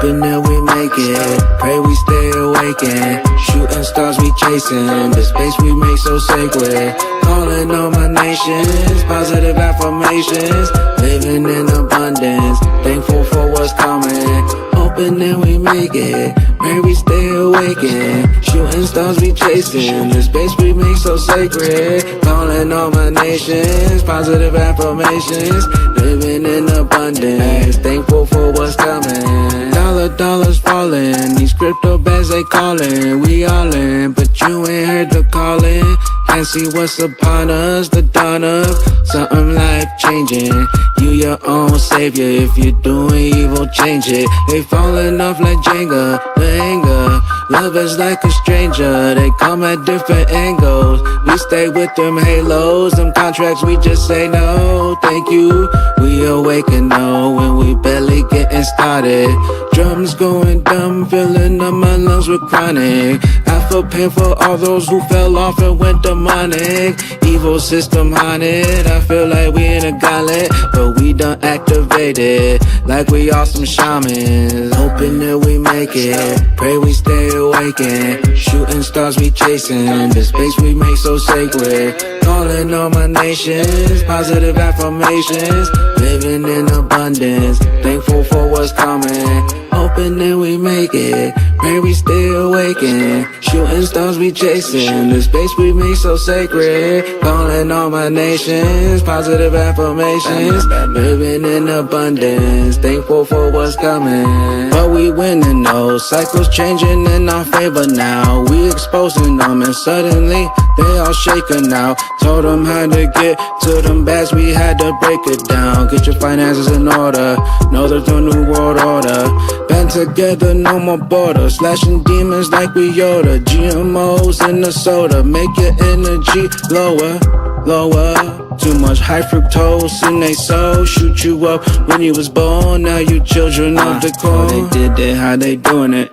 hoping that we make it. Pray we stay awakened. Shooting stars we chasing. The space we make so sacred. Calling all my nations. Positive affirmations. Living in abundance. Thankful for what's coming. Hoping that we make it. Pray we stay awakened. Shooting stars we chasing. The space we make so sacred. Calling all my nations. Positive affirmations. Living in abundance. Thankful for what's coming. Dollars falling. These crypto bags they calling. We all in, but you ain't heard the calling. Can't see what's upon us. The dawn of something life changing. You your own savior. If you're doing evil, change it. They falling off like Jenga. The anger, love is like a stranger. They come at different angles. We stay with them halos. Them contracts we just say no, thank you. We awaken though when we barely getting started. Drums going dumb, filling up my lungs with chronic. I feel pain for all those who fell off and went demonic. Evil system haunted. I feel like we in a gauntlet, but we done activated like we are some shamans. Hoping that we make it. Pray we stay awakened. Shooting stars we chasing. The space we make so sacred. Calling all my nations. Positive affirmations. Living in abundance. Thankful for what's coming. Hoping that we make it. Pray we stay awakened. Shooting stars we chasing. The space we make so sacred. Calling all my nations. Positive affirmations. Living in abundance. Thankful for what's coming. But we winning though. Cycles changing in our favor now. We exposing them and suddenly they all shaking now. Told them how to get to them bags. We had to break it down. Get your finances in order. Know there's no new world order. Band together, no more border. Slashing demons like we Yoda. GMOs in the soda. Make your energy lower, lower. Too much high fructose in they soul. Shoot you up when you was born. Now you children of the corn. They did it, how they doing it?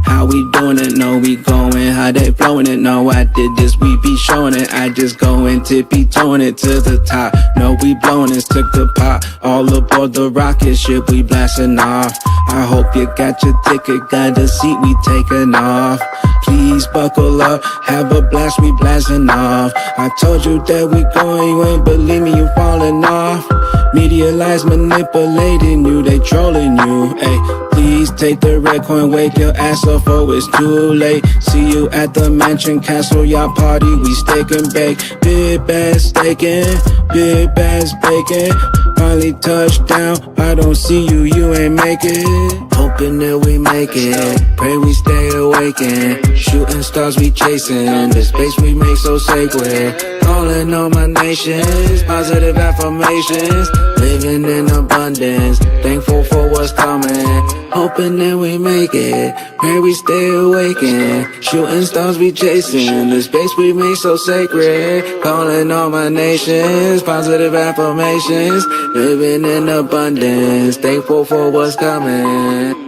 How we doing it? No, we going. How they flowing it? No, I did this, we be showing it. I just going tippy toeing it to the top. No, we blowing this, took the pot. All aboard the rocket ship, we blasting off. I hope you got your ticket, got a seat, we taking off. Please buckle up, have a blast, we blasting off. I told you that we going, you ain't believe me, you falling off. Media lies manipulating you, they trolling you. Ay, please take the red coin, wake your ass up, oh it's too late. See you at the mansion castle, y'all party, we steak and bake. Big bass staking, big bass bacon. Finally touchdown, I don't see you, you ain't make it. Hoping that we make it, pray we stay awakened. Shooting stars we chasing, the space we make so sacred. Calling all my nations, positive affirmations. Living in abundance, thankful for what's coming. Hoping that we make it, pray we stay awakened. Shooting stars we chasing, the space we make so sacred. Calling all my nations, positive affirmations. Living in abundance, thankful for what's coming.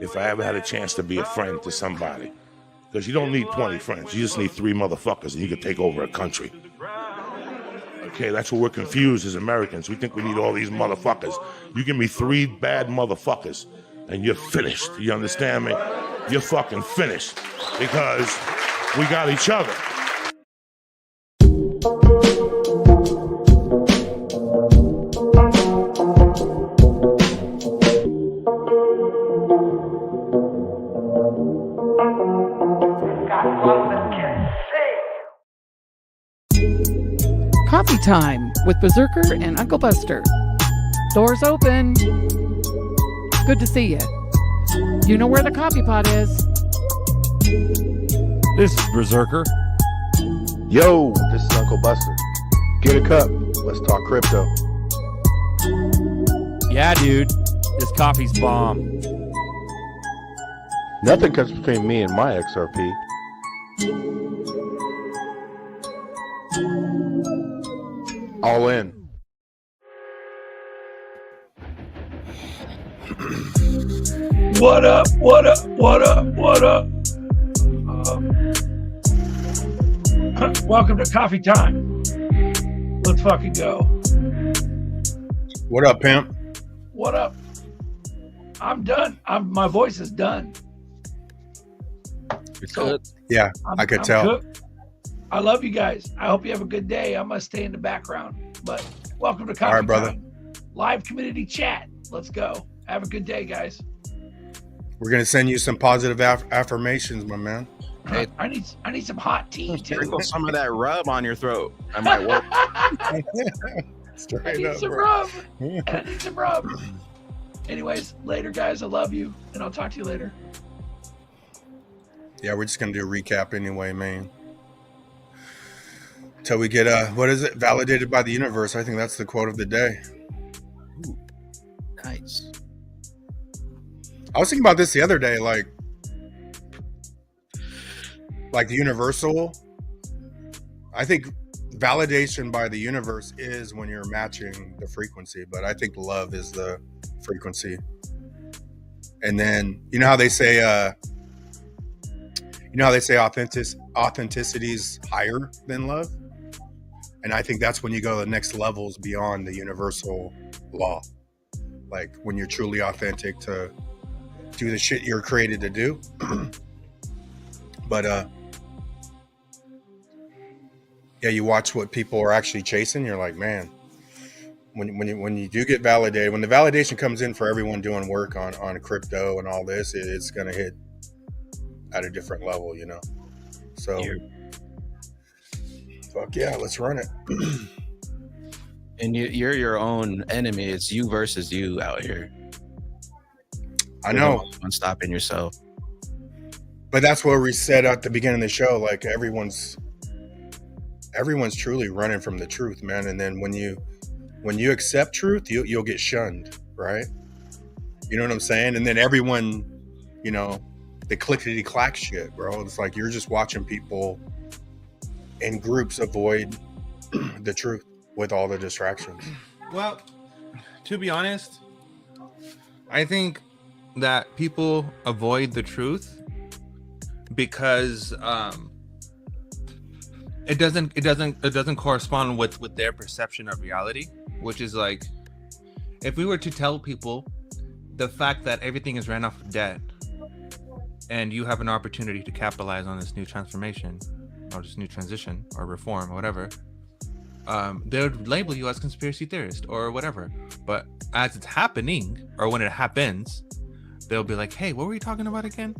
If I ever had a chance to be a friend to somebody, because you don't need 20 friends, you just need 3 motherfuckers and you can take over a country. Okay, that's what we're confused as Americans. We think we need all these motherfuckers. You give me 3 bad motherfuckers and you're finished. You understand me? You're fucking finished because we got each other. Coffee time with Berserker and Uncle Buster. Doors open. Good to see you. You know where the coffee pot is. This is Berserker. Yo, this is Uncle Buster. Get a cup. Let's talk crypto. Yeah, dude. This coffee's bomb. Nothing comes between me and my XRP. All in. What up? What up? What up? What up? Welcome to Coffee Time. Let's fucking go. What up, pimp? What up? I'm done. My voice is done. It's So, good. Yeah, I could tell. cooked. I love you guys. I hope you have a good day. I must stay in the background, but welcome to Coffee All right, brother. Time. Live community chat. Let's go. Have a good day, guys. We're gonna send you some positive affirmations, my man. Hey. I need some hot tea too. Sprinkle some of that rub on your throat. That might work. I Straight need up, some bro. rub. I need some rub. Anyways, later, guys. I love you, and I'll talk to you later. Yeah, we're just gonna do a recap anyway, man. Till we get what is it? Validated by the universe. I think that's the quote of the day. Nice. I was thinking about this the other day, like the universal. I think validation by the universe is when you're matching the frequency, but I think love is the frequency. And then you know how they say authenticity is higher than love, and I think that's when you go to the next levels beyond the universal law, like when you're truly authentic to do the shit you're created to do. But yeah, you watch what people are actually chasing, you're like, man, when you do get validated, when the validation comes in for everyone doing work on crypto and all this, it's gonna hit at a different level, you know. So fuck yeah, let's run it. And you're your own enemy. It's you versus you out here. I know. On stopping yourself. But that's what we said at the beginning of the show. Like everyone's truly running from the truth, man. And then when you accept truth, you'll get shunned, right? You know what I'm saying? And then everyone, you know, the clickety clack shit, bro. It's like you're just watching people in groups avoid the truth with all the distractions. Well, to be honest, I think that people avoid the truth because it doesn't correspond with their perception of reality, which is like, if we were to tell people the fact that everything is ran off of debt and you have an opportunity to capitalize on this new transformation or this new transition or reform or whatever, they would label you as conspiracy theorist or whatever. But as it's happening, or when it happens, they'll be like, hey, what were you talking about again?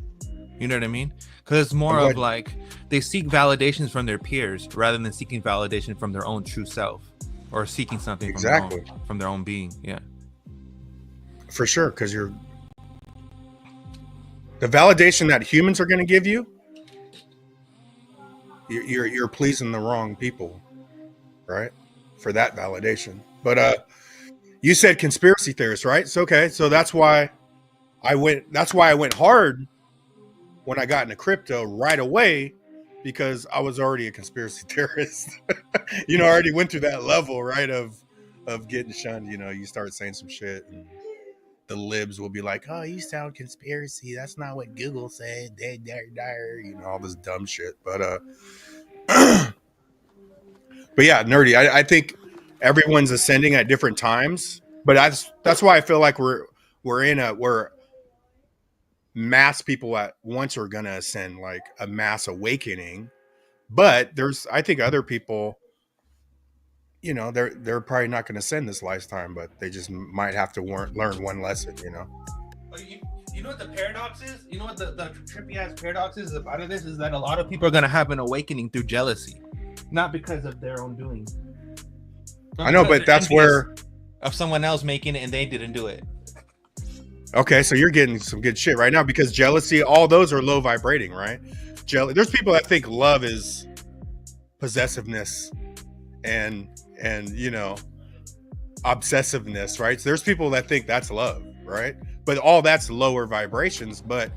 You know what I mean? Because it's more of like they seek validations from their peers rather than seeking validation from their own true self, or seeking something from their own being. Yeah, for sure. Because the validation that humans are going to give you, you're pleasing the wrong people, right? For that validation. But you said conspiracy theorists, right? So okay, so that's why I went hard when I got into crypto right away, because I was already a conspiracy theorist. You know, I already went through that level, right, of getting shunned. You know, you start saying some shit and the libs will be like, oh, you sound conspiracy. That's not what Google said. You know, all this dumb shit. But but yeah, nerdy. I think everyone's ascending at different times, but that's why I feel like we're mass people at once are gonna ascend, like a mass awakening. But I think other people, you know, they're probably not gonna ascend this lifetime, but they just might have to learn one lesson, you know. You know what the paradox is? You know what the trippy ass paradox is about this is that a lot of people are gonna have an awakening through jealousy, not because of their own doing. I know, but that's where of someone else making it and they didn't do it. Okay, so you're getting some good shit right now, because jealousy, all those are low vibrating, right? There's people that think love is possessiveness and you know, obsessiveness, right? So there's people that think that's love, right? But all that's lower vibrations, but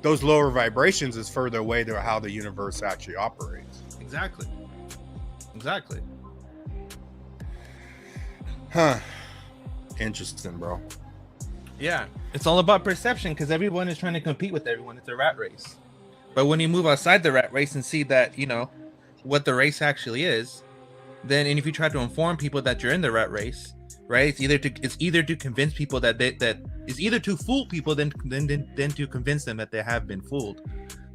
those lower vibrations is further away to how the universe actually operates. Exactly. Huh. Interesting, bro. Yeah, it's all about perception, because everyone is trying to compete with everyone. It's a rat race. But when you move outside the rat race and see that, you know, what the race actually is, then and if you try to inform people that you're in the rat race, right? It's either to convince people that it's either to fool people than to convince them that they have been fooled.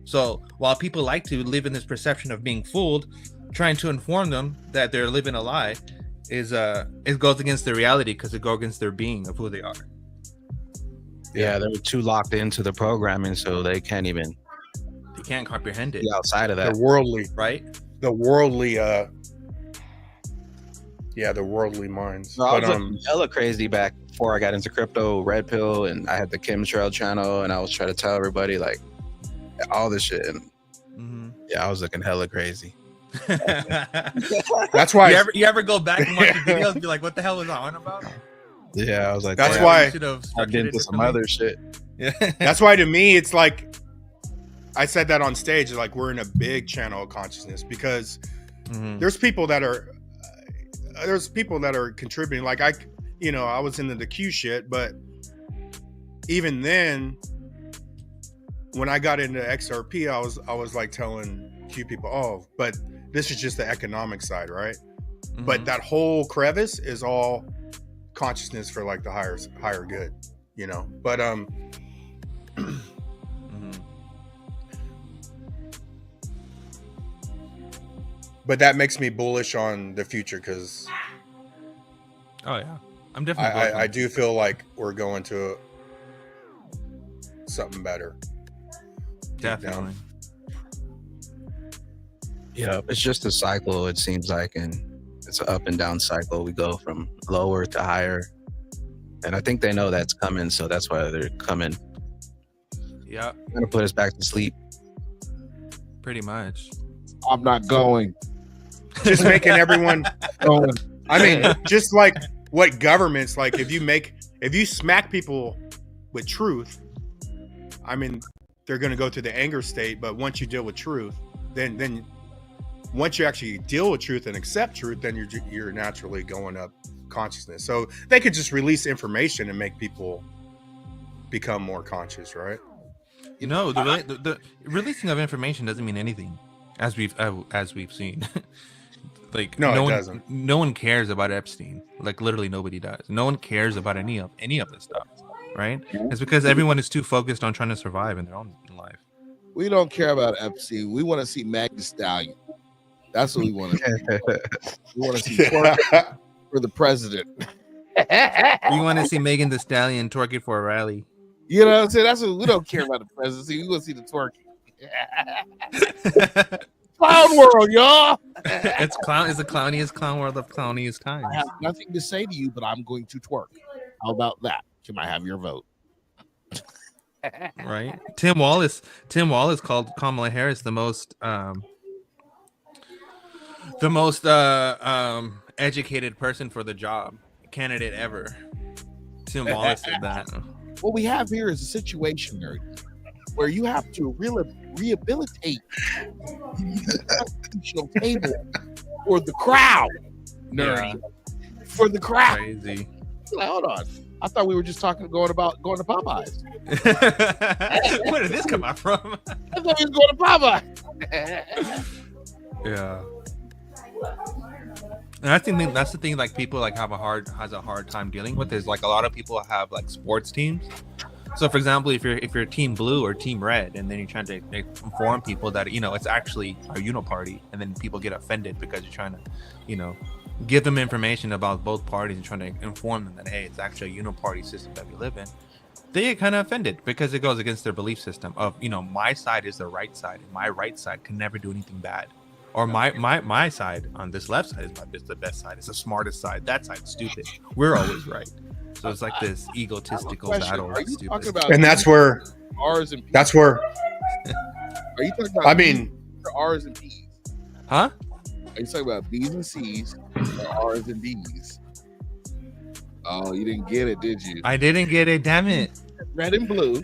So while people like to live in this perception of being fooled, trying to inform them that they're living a lie it goes against their reality, because it goes against their being of who they are. Yeah, they're too locked into the programming, so they can't comprehend it. be outside of that. The worldly, Right? the worldly, the worldly minds. No, I But was looking hella crazy back before I got into crypto, red pill, and I had the chemtrail channel, and I was trying to tell everybody like all this shit, and yeah, I was looking hella crazy. that's why you ever go back and watch the videos and be like, what the hell was I on about? Yeah, I was like, That's damn, why- You should have I structured did it into some differently. other shit. Yeah. that's why to me it's like I said that on stage, like we're in a big channel of consciousness, because there's people that are contributing. Like I was into the Q shit, but even then when I got into XRP, I was like telling Q people, oh, but this is just the economic side, right? But that whole crevice is all consciousness for like the higher good, but but that makes me bullish on the future, because Oh yeah, I'm definitely. I do feel like we're going to something better. definitely. Yeah, it's just a cycle, it seems like, and it's an up and down cycle. We go from lower to higher, and I think they know that's coming, so that's why they're coming. Yeah, Gonna put us back to sleep. pretty much. I'm not going. Just making everyone Going. I mean, just like what governments, like if you smack people with truth, I mean, they're going to go through the anger state. But once you deal with truth, then once you actually deal with truth and accept truth, then you're naturally going up consciousness. So they could just release information and make people become more conscious, right? The releasing of information doesn't mean anything, as we've seen. Like No, it one, doesn't. No one cares about Epstein. Like literally nobody does. No one cares about any of this stuff, right? It's because everyone is too focused on trying to survive in their own life. We don't care about Epstein. We want to see Meg Thee Stallion. That's what we want to see. We want to see twerk for the president. We want to see Megan Thee Stallion twerking for a rally. You know what I'm saying? That's what we don't care about the presidency. We want to see the twerking. Clown world, y'all. It's the clowniest clown world of clowniest times. I have nothing to say to you, but I'm going to twerk. How about that? Can I have your vote? Right? Tim Wallace called Kamala Harris the most educated person for the job candidate ever. Tim Wallace said that. What we have here is a situation, nerd, where you have to rehabilitate the constitutional table for the crowd, nerdy. For the crowd. Crazy. Like, hold on. I thought we were just talking going to Popeyes. Where did this come out from? I thought we was going to Popeyes. Yeah. And I think that's the thing. Like people like has a hard time dealing with is like a lot of people have like sports teams. So for example, if you're team blue or team red, and then you're trying to inform people that it's actually a uniparty, and then people get offended because you're trying to give them information about both parties and trying to inform them that hey, it's actually a uniparty system that we live in. They get kind of offended because it goes against their belief system of my side is the right side, and my right side can never do anything bad. Or my side on this left side is the best side. It's the smartest side. That side's stupid. We're always right. So it's like this egotistical battle. Are you Stupid. talking about And that's where R's and P's? that's where Are you talking about I mean, R's and P's? Huh? Are you talking about B's and C's or R's and D's? Oh, you didn't get it, did you? I didn't get it. Damn it. Red and blue,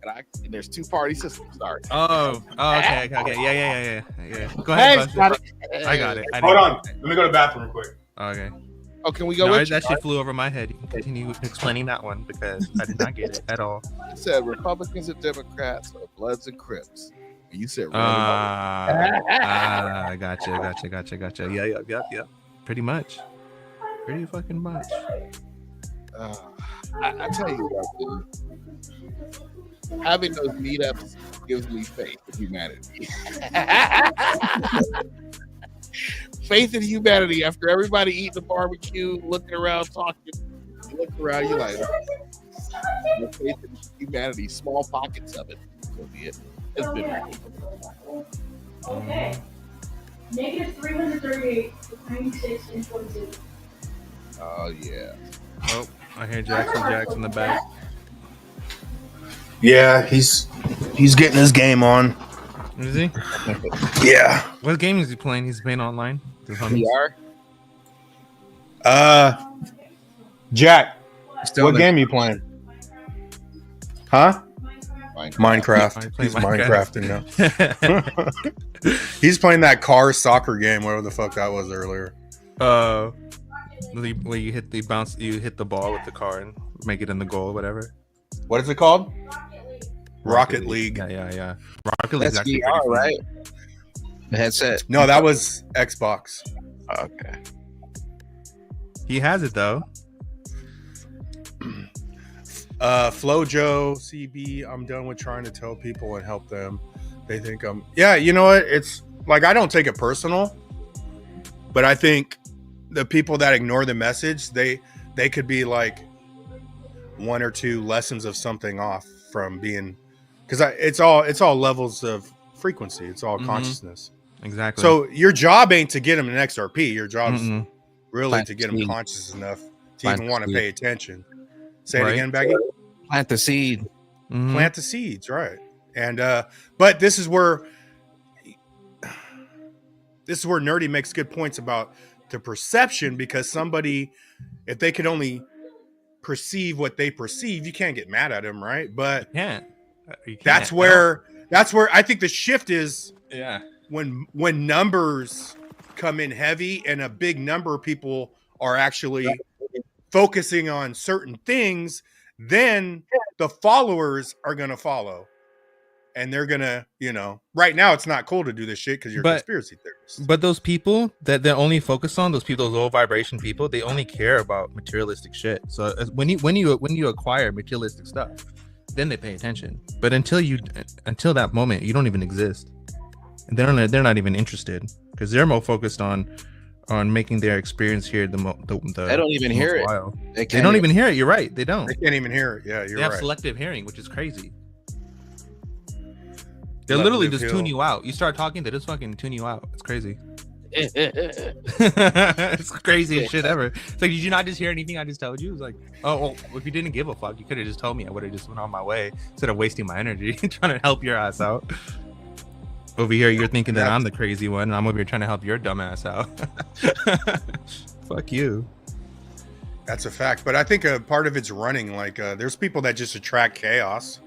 and there's two-party systems. Sorry. Oh, okay. Yeah. Go ahead, Buster. I got it. hold on. Let me go to the bathroom real quick. Okay. Oh, can we go? No, with that shit flew over my head. You can continue explaining that one because I did not get it at all. You said Republicans and Democrats are Bloods and Crips. And you said red and I gotcha. Yeah. Pretty much. Pretty fucking much. I tell you what, dude. Having those meetups gives me faith in humanity. Faith in humanity. After everybody eating the barbecue, looking around, talking, you look around, you're like, faith in humanity, small pockets of it. Will be it. It's been Okay. Negative 338, 96, and 22. Oh yeah. Oh, I hear Jackson in the back. Yeah, he's getting his game on. Is he? Yeah. What game is he playing? He's playing online. VR. Jack, Still what game you playing? Huh? Minecraft. He's He's Minecrafting now. He's playing that car soccer game, whatever the fuck that was earlier. Where you hit the ball with the car and make it in the goal, whatever. What is it called? Rocket League. Yeah. Rocket League. That's VR, right? The headset. No, that was Xbox. Okay. He has it though. Flojo, CB, I'm done with trying to tell people and help them. They think you know what? It's like, I don't take it personal, but I think the people that ignore the message, they could be like one or two lessons of something off from being, because it's all levels of frequency. It's all consciousness. Exactly. So your job ain't to get them an XRP. Your job's really Plant to get the them seed. conscious enough to Plant even the want to seed. pay attention. Say Right. it again, Becky. Plant the seed. Plant the seeds, right? And but this is where Nerdy makes good points about the perception, because somebody, if they could only perceive what they perceive, you can't get mad at them, right? But You can't. that's where I think the shift is. Yeah. When numbers come in heavy and a big number of people are actually focusing on certain things, then the followers are going to follow, and they're going to, right now it's not cool to do this shit because you're a conspiracy theorist. But those people that they're only focused on, those people, those low vibration people, they only care about materialistic shit. So when you acquire materialistic stuff, then they pay attention. But until that moment, you don't even exist. And they're not even interested, because they're more focused on making their experience here the They don't even hear it. They don't even hear it. You're right. They don't. They can't even hear it. Yeah, you're They have right. selective hearing, which is crazy. They literally just tune you out. You start talking, they just fucking tune you out. It's crazy. It's crazy as shit ever. It's like, did you not just hear anything I just told you? It's like, oh, well, if you didn't give a fuck, you could have just told me. I would have just went on my way instead of wasting my energy trying to help your ass out. Over here, you're thinking that I'm the crazy one, and I'm over here trying to help your dumb ass out. Fuck you. That's a fact. But I think a part of it's running. Like, there's people that just attract chaos.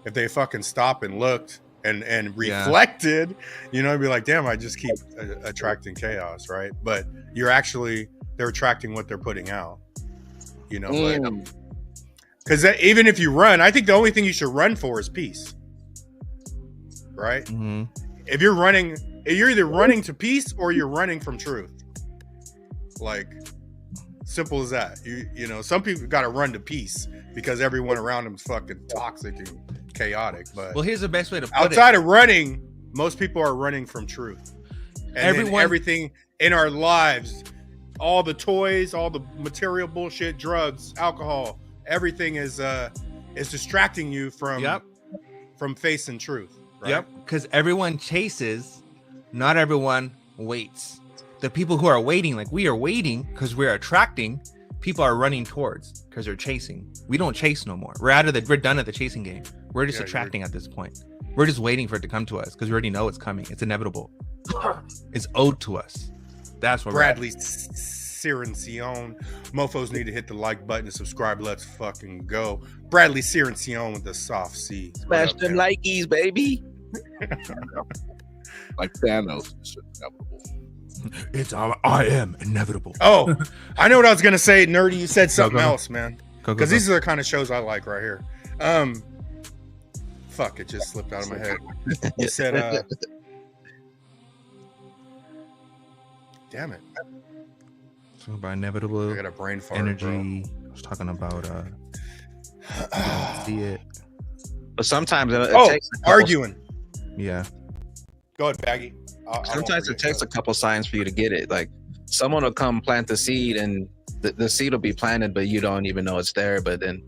If they fucking stop and looked and reflected, it'd be like, damn, I just keep attracting chaos, right? But they're attracting what they're putting out, but because even if you run, I think the only thing you should run for is peace, right? If you're running, you're either running to peace or you're running from truth. Like, simple as that. Some people got to run to peace because everyone around them is fucking toxic and chaotic. But well, here's the best way to put outside of running, most people are running from truth. And then everything in our lives, all the toys, all the material bullshit, drugs, alcohol, everything is distracting you from facing truth. Right? Yep. Because everyone chases, not everyone waits. The people who are waiting, like we are waiting because we're attracting, people are running towards because they're chasing. We don't chase no more. We're done at the chasing game. We're just attracting at this point. We're just waiting for it to come to us because we already know it's coming. It's inevitable. It's owed to us. That's what Bradley Cirancion. Mofos need to hit the like button and subscribe. Let's fucking go. Bradley Cirancion with the soft C. Smash them likeies, baby. Like Thanos. It's inevitable. I am inevitable. Oh, I know what I was gonna say, Nerdy. You said something else, man. Go. Because these are the kind of shows I like right here. Fuck, it just slipped out of my head. You said, damn it. Talking about inevitable I got a brain fart, energy. I was talking about see it. But sometimes it Oh, takes a couple, arguing. Yeah. Go ahead, Baggy. sometimes it takes a couple signs for you to get it. Like someone will come plant the seed, and the seed will be planted, but you don't even know it's there. But then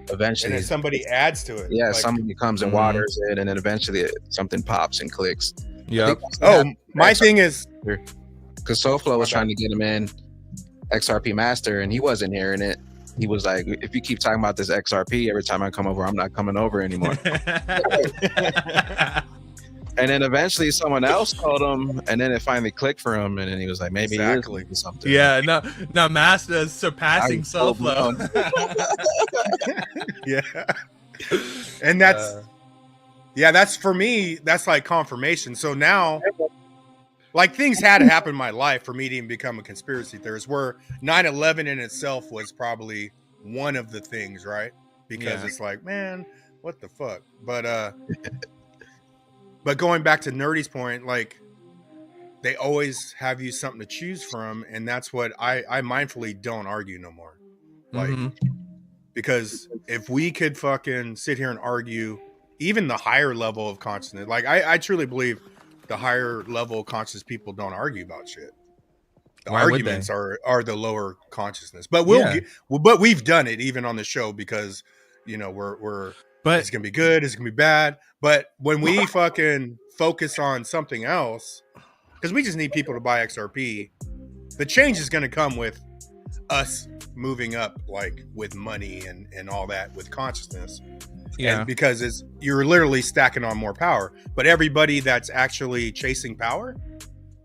eventually, and then somebody adds to it. yeah, Like, somebody comes and waters it, and then eventually something pops and clicks. Yep. Oh, my thing is, because SoFlo was trying to get him in XRP Master, and he wasn't hearing it. He was like, if you keep talking about this XRP every time I come over, I'm not coming over anymore. And then eventually someone else told him, and then it finally clicked for him, and then he was like, maybe Exactly. it is something. Yeah, no, Master is surpassing SoFlo. yeah. And that's that's for me, that's like confirmation. So now, like, things had to happen in my life for me to even become a conspiracy theorist, where 9/11 in itself was probably one of the things, right? Because it's like, man, what the fuck? But going back to Nerdy's point, like, they always have you something to choose from, and that's what I mindfully don't argue no more. Like, because if we could fucking sit here and argue even the higher level of consciousness, like I truly believe the higher level of conscious people don't argue about shit. The arguments are the lower consciousness, but but we've done it even on the show because, you know, but it's gonna be good, it's gonna be bad. But when we fucking focus on something else, because we just need people to buy XRP, the change is gonna come with us moving up, like with money and all that, with consciousness. Yeah, and because you're literally stacking on more power. But everybody that's actually chasing power,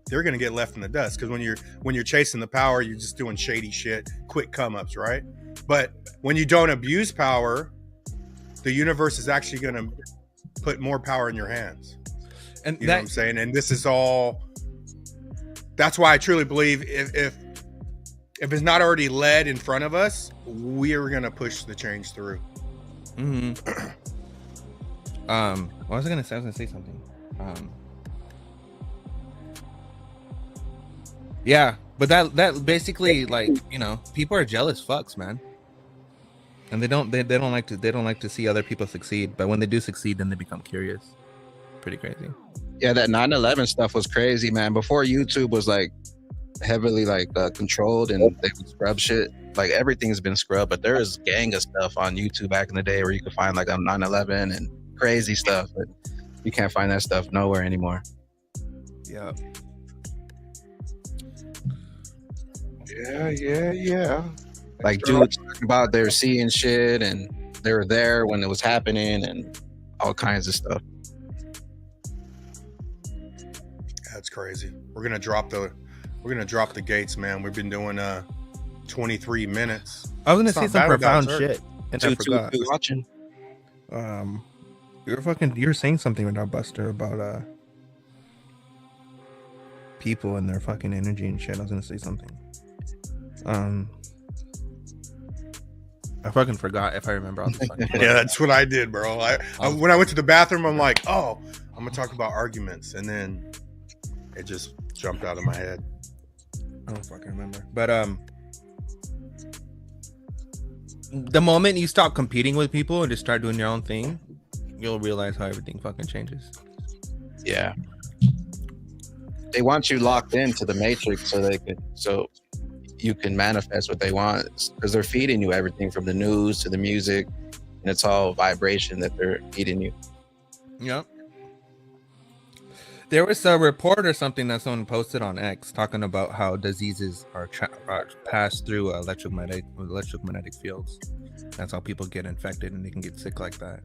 they're gonna get left in the dust. Because when you're chasing the power, you're just doing shady shit, quick come ups, right? But when you don't abuse power, the universe is actually gonna put more power in your hands. And you know what I'm saying? And this is all. That's why I truly believe if it's not already led in front of us, we are gonna push the change through. What was I gonna say? I was gonna say something. Yeah, but that basically, like, you know, people are jealous fucks, man, and they don't like to see other people succeed. But when they do succeed, then they become curious. Pretty crazy. Yeah, that 9/11 stuff was crazy, man. Before YouTube was like heavily like controlled and they would scrub shit. Like everything's been scrubbed, but there is gang of stuff on YouTube back in the day where you could find like a 9/11 and crazy stuff, but you can't find that stuff nowhere anymore. Yeah. Yeah. Like dudes talking about they were seeing shit and they were there when it was happening and all kinds of stuff. That's crazy. We're gonna drop the gates, man. We've been doing 23 minutes. I was gonna say some profound shit, and I forgot. Watching. You were saying something about Buster about people and their fucking energy and shit. I was gonna say something. I fucking forgot. If I remember, I'll just yeah, that's what I did, bro. I when I went to the bathroom, I'm like, oh, I'm gonna talk about arguments, and then it just jumped out of my head. I don't fucking remember. But the moment you stop competing with people and just start doing your own thing, you'll realize how everything fucking changes. Yeah. They want you locked into the matrix so you can manifest what they want, because they're feeding you everything from the news to the music, and it's all vibration that they're feeding you. Yep. There was a report or something that someone posted on X talking about how diseases are passed through electromagnetic fields. That's how people get infected and they can get sick like that.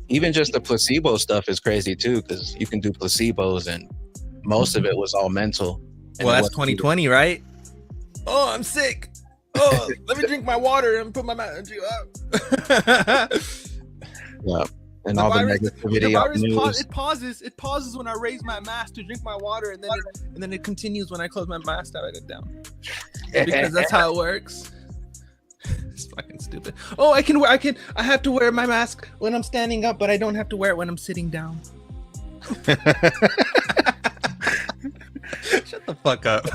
Even just the placebo stuff is crazy too, because you can do placebos and most of it was all mental. Well, that's 2020, right? Oh, I'm sick. Oh, let me drink my water and put my energy up. Yeah. And all the negativity on the news. It pauses when I raise my mask to drink my water, and then it continues when I close my mask to write it down. Because that's how it works. It's fucking stupid. Oh, I have to wear my mask when I'm standing up, but I don't have to wear it when I'm sitting down. Shut the fuck up.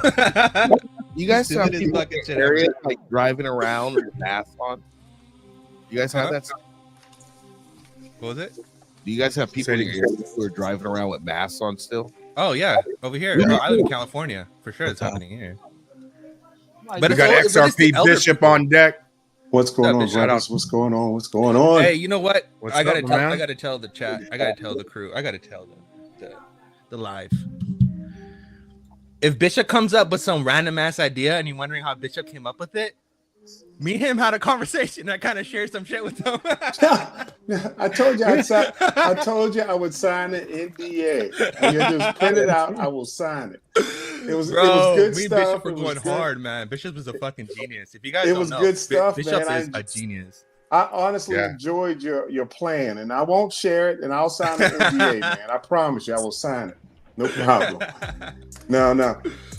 You guys have Stupidest people fucking in shit areas ever. like driving around with masks on. You guys have that? What was it? Do you guys have people Say in it your area who are driving around with masks on still? Oh yeah, over here. Bro, I live in California. For sure, it's happening here. But We it's got all- but it's the XRP elder Bishop people. on deck. What's going on, Shout brothers? What's going on? What's going on? Hey, you know what? What's I gotta up, tell. man? I gotta tell the chat. I gotta tell the crew. I gotta tell the live. If Bishop comes up with some random ass idea and you're wondering how Bishop came up with it, me and him had a conversation. I kind of shared some shit with him. I told you I told you I would sign an NDA. And you just print it out. I will sign it. It was good me and stuff. Bishop were It was going good. hard, man. Bishop was a fucking genius. If you guys It don't was know, good stuff, Bishop man. is a genius. I honestly Yeah. enjoyed your plan, and I won't share it, and I'll sign the NDA, man. I promise you, I will sign it. No problem.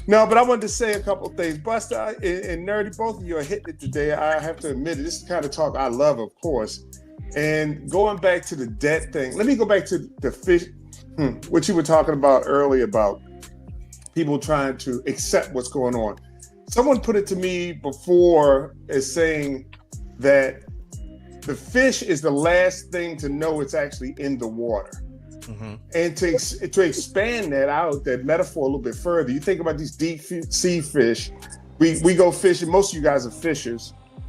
No, but I wanted to say a couple of things. Buster and Nerdy, both of you are hitting it today. I have to admit it. This is the kind of talk I love, of course. And going back to the debt thing, let me go back to the fish, what you were talking about earlier about people trying to accept what's going on. Someone put it to me before as saying that the fish is the last thing to know it's actually in the water. Mm-hmm. And to expand that out, that metaphor a little bit further, you think about these deep sea fish. We go fishing. Most of you guys are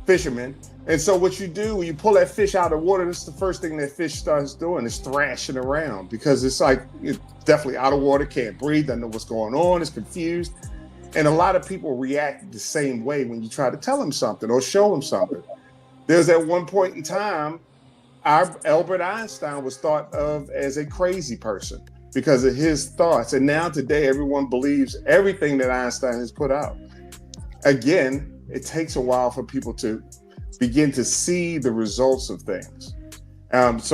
fishermen. And so what you do when you pull that fish out of the water, this is the first thing that fish starts doing is thrashing around, because it's like it's definitely out of water, can't breathe, doesn't know what's going on, is confused. And a lot of people react the same way when you try to tell them something or show them something. There's at one point in time, our Albert Einstein was thought of as a crazy person because of his thoughts. And now today, everyone believes everything that Einstein has put out. Again, it takes a while for people to begin to see the results of things. That's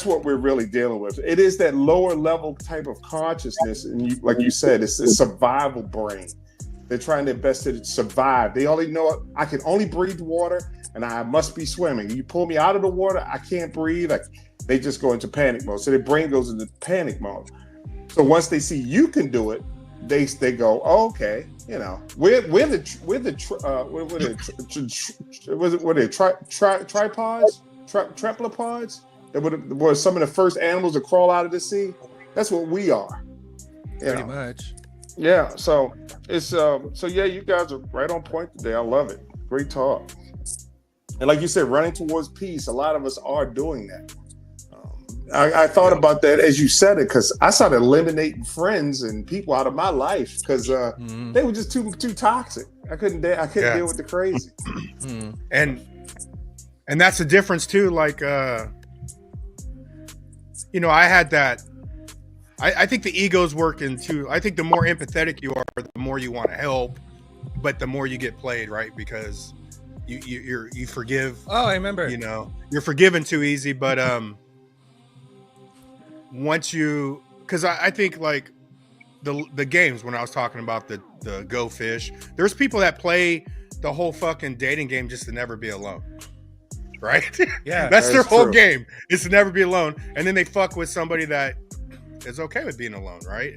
what we're really dealing with. It is that lower level type of consciousness. And like you said, it's a survival brain. They're trying their best to survive. They only know I can only breathe water and I must be swimming. You pull me out of the water, I can't breathe. They just go into panic mode. So their brain goes into panic mode. So once they see you can do it, they go, oh, okay, we're tripods, treplapods. That were some of the first animals to crawl out of the sea. That's what we are. Pretty much. Yeah. So it's you guys are right on point today. I love it. Great talk. And like you said, running towards peace, a lot of us are doing that. I thought about that as you said it, because I started eliminating friends and people out of my life because they were just too toxic. I couldn't deal with the crazy. And that's the difference too. Like, I had that. I think the ego's working too. I think the more empathetic you are, the more you want to help, but the more you get played, right? Because you forgive. Oh, I remember. You're forgiven too easy, but because I think like the games when I was talking about the Go Fish, there's people that play the whole fucking dating game just to never be alone, right? Yeah, that's their whole true. game is to never be alone, and then they fuck with somebody that is okay with being alone, right?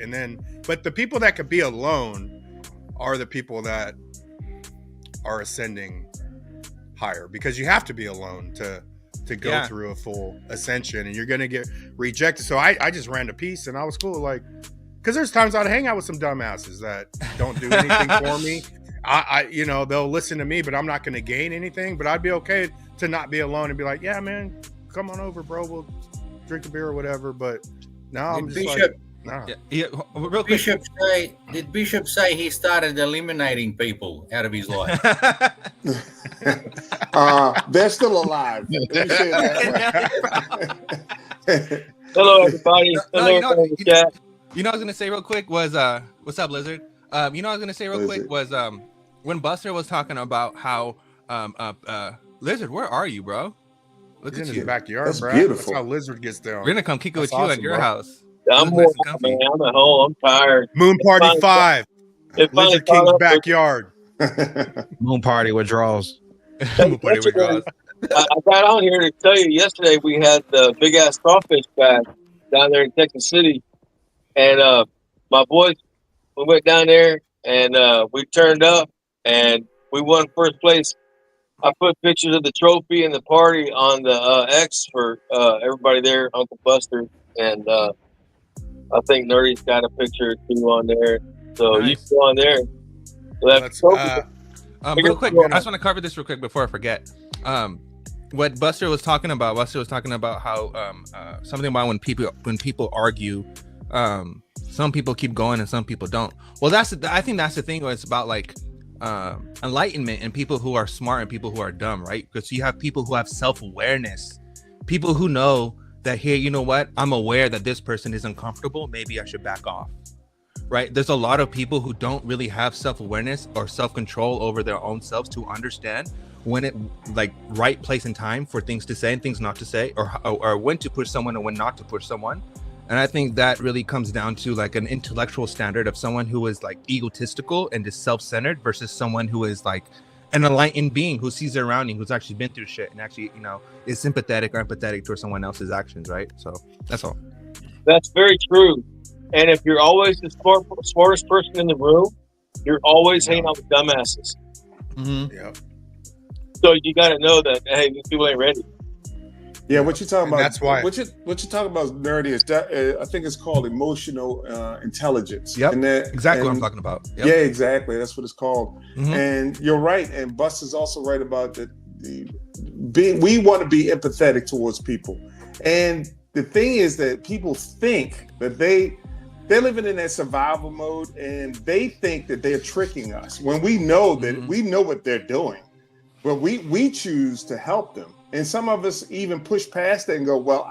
But the people that could be alone are the people that are ascending higher, because you have to be alone to go through a full ascension, and you're gonna get rejected. So I just ran to peace, and I was cool, like, because there's times I'd hang out with some dumbasses that don't do anything for me. They'll listen to me, but I'm not gonna gain anything. But I'd be okay to not be alone and be like, yeah, man, come on over, bro. We'll drink a beer or whatever. But now I'm just Bishop, nah. Real quick. Did Bishop say he started eliminating people out of his life? They're still alive. Let me say that. Hello, everybody. Hello, chat. I was gonna say real quick was what's up, Lizard? I was gonna say real quick was when Buster was talking about how Lizard, where are you, bro? Look He's at in you. his backyard, That's bro. beautiful. That's how Lizard gets down. We're gonna come kick it with you awesome, at your bro. house. I'm Nice warm, and comfy. man. I'm at home. I'm tired. Moon Party 5. It finally Lizard caught King's up with- backyard. Moon party withdrawals. Moon party withdrawals. I got on here to tell you yesterday we had the big ass crawfish back down there in Texas City, and my boys, we went down there and we turned up and we won first place. I put pictures of the trophy and the party on the X for everybody there, Uncle Buster, and I think Nerdy's got a picture or two on there. So you can go on there. Real quick, I just want to cover this real quick before I forget. What Buster was talking about. Buster was talking about how something about when people argue, some people keep going and some people don't. Well, I think that's the thing. Where it's about like enlightenment and people who are smart and people who are dumb, right? Because you have people who have self-awareness, people who know that, hey, you know what? I'm aware that this person is uncomfortable. Maybe I should back off. Right? There's a lot of people who don't really have self-awareness or self-control over their own selves to understand when it like right place and time for things to say and things not to say, or when to push someone and when not to push someone. And I think that really comes down to like an intellectual standard of someone who is like egotistical and just self-centered versus someone who is like an enlightened being who sees their surrounding, who's actually been through shit and actually, you know, is sympathetic or empathetic towards someone else's actions, right? So that's all. That's very true. And if you're always the smartest person in the room, you're always hanging out with dumbasses. Mm-hmm. Yeah. So you got to know that, hey, these people ain't ready. Yeah, what you're talking about. That's why. What you're talking about, Nerdy, is that I think it's called emotional intelligence. Yep. And Exactly what I'm talking about. Yep. Yeah, exactly. That's what it's called. Mhm. And you're right. And Bus is also right about that. We want to be empathetic towards people. And the thing is that people think that they're living in that survival mode, and they think that they're tricking us when we know that we know what they're doing, but we choose to help them. And some of us even push past that and go, well,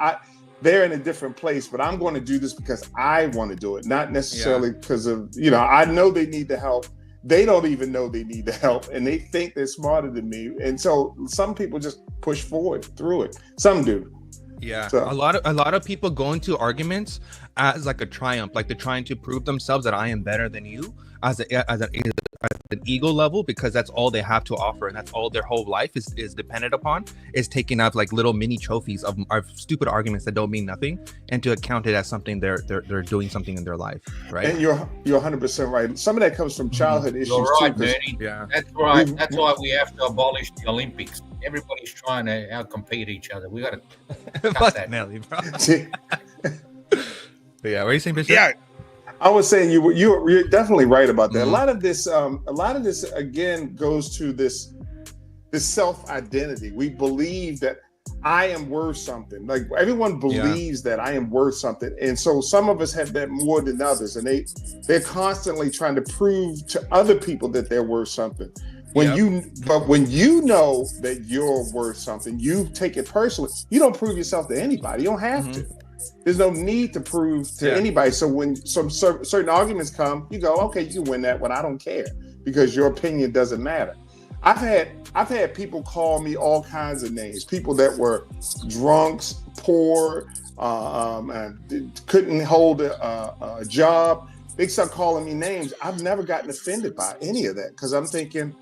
they're in a different place, but I'm going to do this because I want to do it, not necessarily because of, you know, I know they need the help. They don't even know they need the help, and they think they're smarter than me. And so some people just push forward through it. Some do. Yeah, So- a lot of people go into arguments as like a triumph, like they're trying to prove themselves that I am better than you as an ego level, because that's all they have to offer, and that's all their whole life is dependent upon, is taking out like little mini trophies of stupid arguments that don't mean nothing, and to account it as something they're doing something in their life, right? And you're 100% right. Some of that comes from childhood issues You're right, too. 'cause- Danny. Yeah. That's right. That's why we have to abolish the Olympics. Everybody's trying to outcompete each other. We got to Fuck Nelly, bro. But yeah, what are you saying, Bishop? Yeah. I was saying you're definitely right about that. A lot of this again goes to this self identity. We believe that I am worth something. Like everyone believes that I am worth something, and so some of us have that more than others, and they're constantly trying to prove to other people that they're worth something. When you know that you're worth something, you take it personally. You don't prove yourself to anybody. You don't have to. There's no need to prove to anybody. So when some certain arguments come, you go, okay, you can win that one. I don't care because your opinion doesn't matter. I've had people call me all kinds of names. People that were drunks, poor, and couldn't hold a job. They start calling me names. I've never gotten offended by any of that because I'm thinking,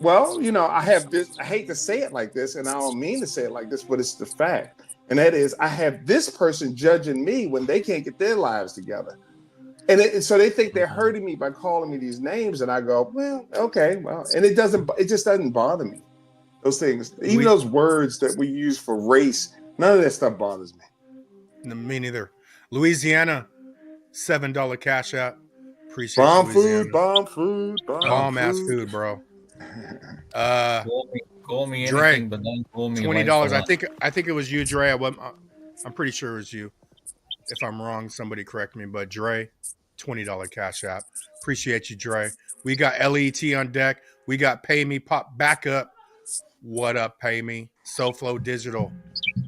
well, you know, I have this. I hate to say it like this, and I don't mean to say it like this, but it's the fact. And that is, I have this person judging me when they can't get their lives together. And so they think they're hurting me by calling me these names. And I go, well, okay, well, and it just doesn't bother me. Those things, even those words that we use for race, none of that stuff bothers me. Me neither. Louisiana, $7 cash out. Appreciate bomb Louisiana. Bomb ass food, bro. Call me Dre, anything, but don't call me $20. Lance. I think it was you, Dre. I'm pretty sure it was you. If I'm wrong, somebody correct me. But Dre, $20 cash app. Appreciate you, Dre. We got LET on deck. We got Pay Me Pop back up. What up, Pay Me? SoFlo Digital.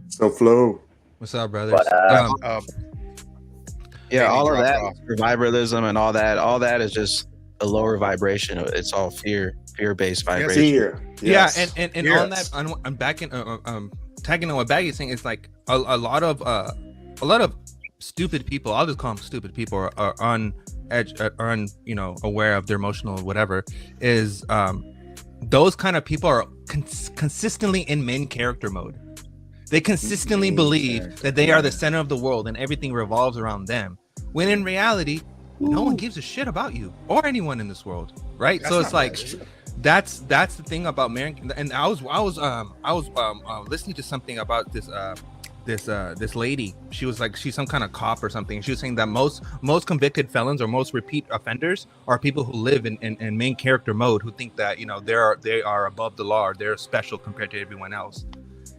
SoFlo. What's up, brothers? Yeah, all of that survivalism and all that is just a lower vibration. It's all fear-based vibration. Fear. Yes. Yeah, and on that, I'm back in tagging on what Baggy's saying. It's like a lot of stupid people. I'll just call them stupid people are on edge, aware of their emotional whatever. Is those kind of people are consistently in main character mode. They consistently believe that they are the center of the world and everything revolves around them. When in reality, no one gives a shit about you or anyone in this world, right? That's So it's not like bad, is it? that's the thing about American. And I was listening to something about this lady. She was like, she's some kind of cop or something. She was saying that most convicted felons or most repeat offenders are people who live in main character mode, who think that, you know, they are above the law, or they're special compared to everyone else.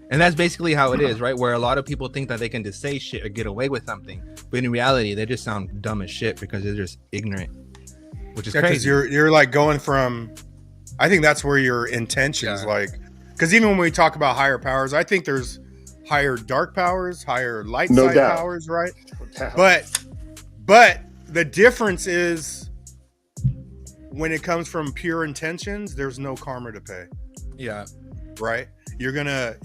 And that's basically how it is, right? Where a lot of people think that they can just say shit or get away with something, but in reality, they just sound dumb as shit because they're just ignorant, which is crazy. You're like going from, I think that's where your intentions, like, because even when we talk about higher powers, I think there's higher dark powers, higher light side powers, right? But the difference is when it comes from pure intentions, there's no karma to pay. Yeah. Right? You're gonna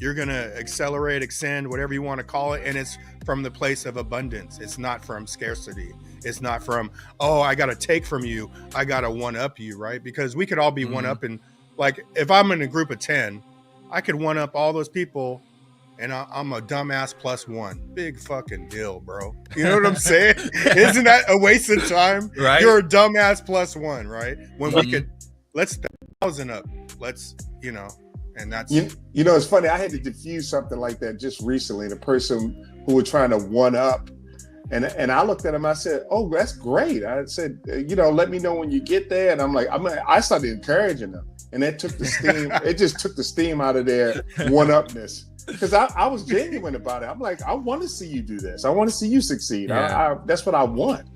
accelerate, extend, whatever you want to call it, and it's from the place of abundance. It's not from scarcity. It's not from, oh, I gotta take from you, I gotta one up you, right? Because we could all be one up, and like if I'm in a group of 10, I could one up all those people, and I'm a dumbass plus one. Big fucking deal, bro. You know what I'm saying? Isn't that a waste of time? Right. You're a dumbass plus one, right? When we could, let's 1,000 up. Let's, you know. And that's you know, it's funny. I had to diffuse something like that just recently. The person who was trying to one up, and I looked at him. I said, "Oh, that's great." I said, "You know, let me know when you get there." And I'm like, I started encouraging them, and that took the steam. It just took the steam out of their one upness, because I was genuine about it. I'm like, I want to see you do this. I want to see you succeed. Yeah. That's what I want.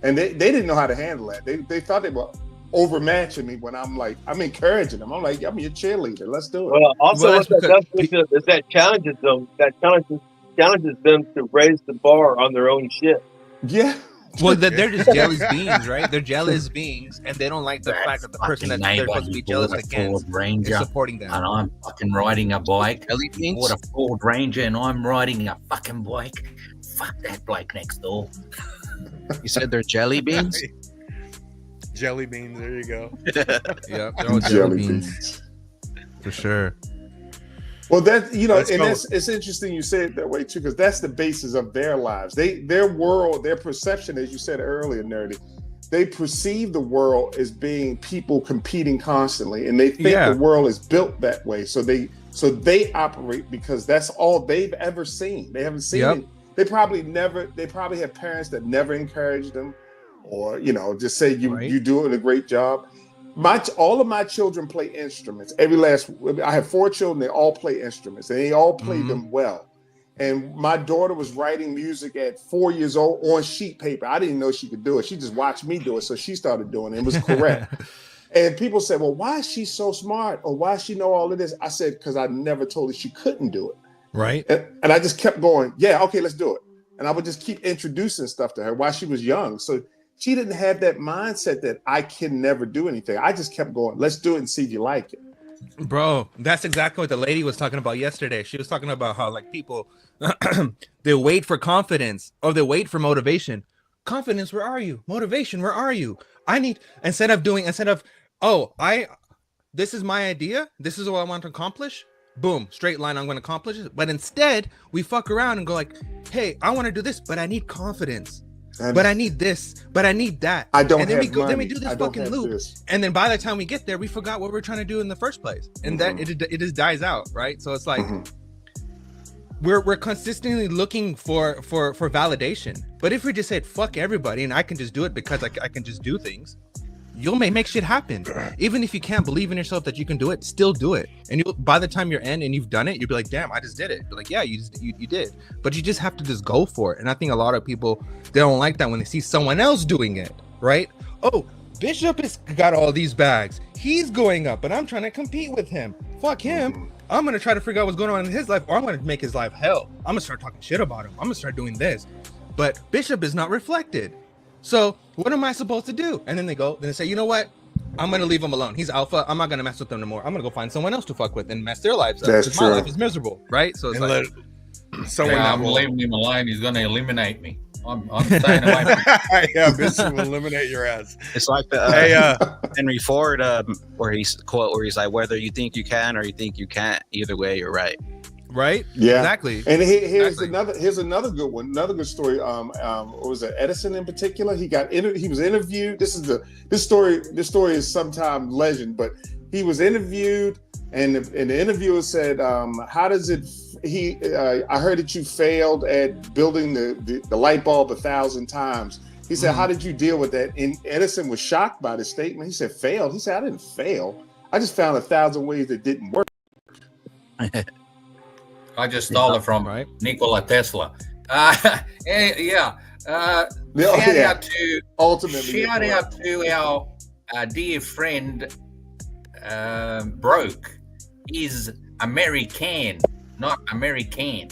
And they didn't know how to handle that. They thought they were overmatching me when I'm like, I'm encouraging them. I'm like, I'm your cheerleader. Let's do it. Well, also what that does is that challenges them. That challenges them to raise the bar on their own shit. Yeah. Well, they're just jealous beings, right? They're jealous beings, and they don't like the fact that the person that they're supposed to be jealous against is supporting them. And I'm fucking riding a bike. I bought a Ford Ranger, and I'm riding a fucking bike. Fuck that bloke next door. You said they're jelly beans? Jelly beans, there you go. Yeah, they're all jelly beans. For sure. Well, that, you know, it's interesting you say it that way too, because that's the basis of their lives. Their world, their perception, as you said earlier, Nerdy, they perceive the world as being people competing constantly, and they think the world is built that way. So they operate because that's all they've ever seen. They haven't seen it. They probably have parents that never encouraged them, or, you know, just say you doing a great job. All of my children play instruments. I have 4 children. They all play instruments, and they all play them well. And my daughter was writing music at 4 years old on sheet paper. I didn't know she could do it. She just watched me do it, so she started doing it. It was correct. And people said, "Well, why is she so smart? Or why does she know all of this?" I said, "Because I never told her she couldn't do it." Right. And I just kept going, "Yeah, okay, let's do it." And I would just keep introducing stuff to her while she was young. So she didn't have that mindset that I can never do anything. I just kept going, let's do it and see if you like it. Bro, that's exactly what the lady was talking about yesterday. She was talking about how, like, people, they wait for confidence, or they wait for motivation. Confidence, where are you? Motivation, where are you? Instead of, this is my idea. This is what I want to accomplish. Boom, straight line, I'm going to accomplish it. But instead, we fuck around and go like, hey, I want to do this, but I need confidence. But I need this, but I need that. I don't and then have money. Then we do this fucking loop. And then by the time we get there, we forgot what we're trying to do in the first place. And that it just dies out, right? So it's like we're consistently looking for validation. But if we just said fuck everybody and I can just do it because I can just do things, you'll make shit happen. Even if you can't believe in yourself that you can do it, still do it. And by the time you're in and you've done it, you'll be like, damn, I just did it. Be like, yeah, you did. But you just have to just go for it. And I think a lot of people, they don't like that when they see someone else doing it, right? Oh, Bishop has got all these bags. He's going up, but I'm trying to compete with him. Fuck him. I'm going to try to figure out what's going on in his life, or I'm going to make his life hell. I'm going to start talking shit about him. I'm going to start doing this. But Bishop is not reflected. So what am I supposed to do? And then they say, you know what? I'm going to leave him alone. He's alpha. I'm not going to mess with them no more. I'm going to go find someone else to fuck with and mess their lives up. That's my true. life is miserable, right? So it's I'm leaving him alone. He's going to eliminate me. I'm staying away. Yeah, Bishop will eliminate your ass. It's like the Henry Ford, where he's like, whether you think you can or you think you can't, either way, you're right. Right? Yeah, Exactly. And here's Exactly. another good one, another good story. What was it? Edison in particular. He was interviewed. This story is sometime legend, but he was interviewed, and the interviewer said, "How does it?" I heard that you failed at building the light bulb 1,000 times. He said, "How did you deal with that?" And Edison was shocked by the statement. He said, "Failed?" He said, "I didn't fail. I just found 1,000 ways that didn't work." I just stole it from Nikola Tesla. Shout out to our dear friend Broke. He's American, not American.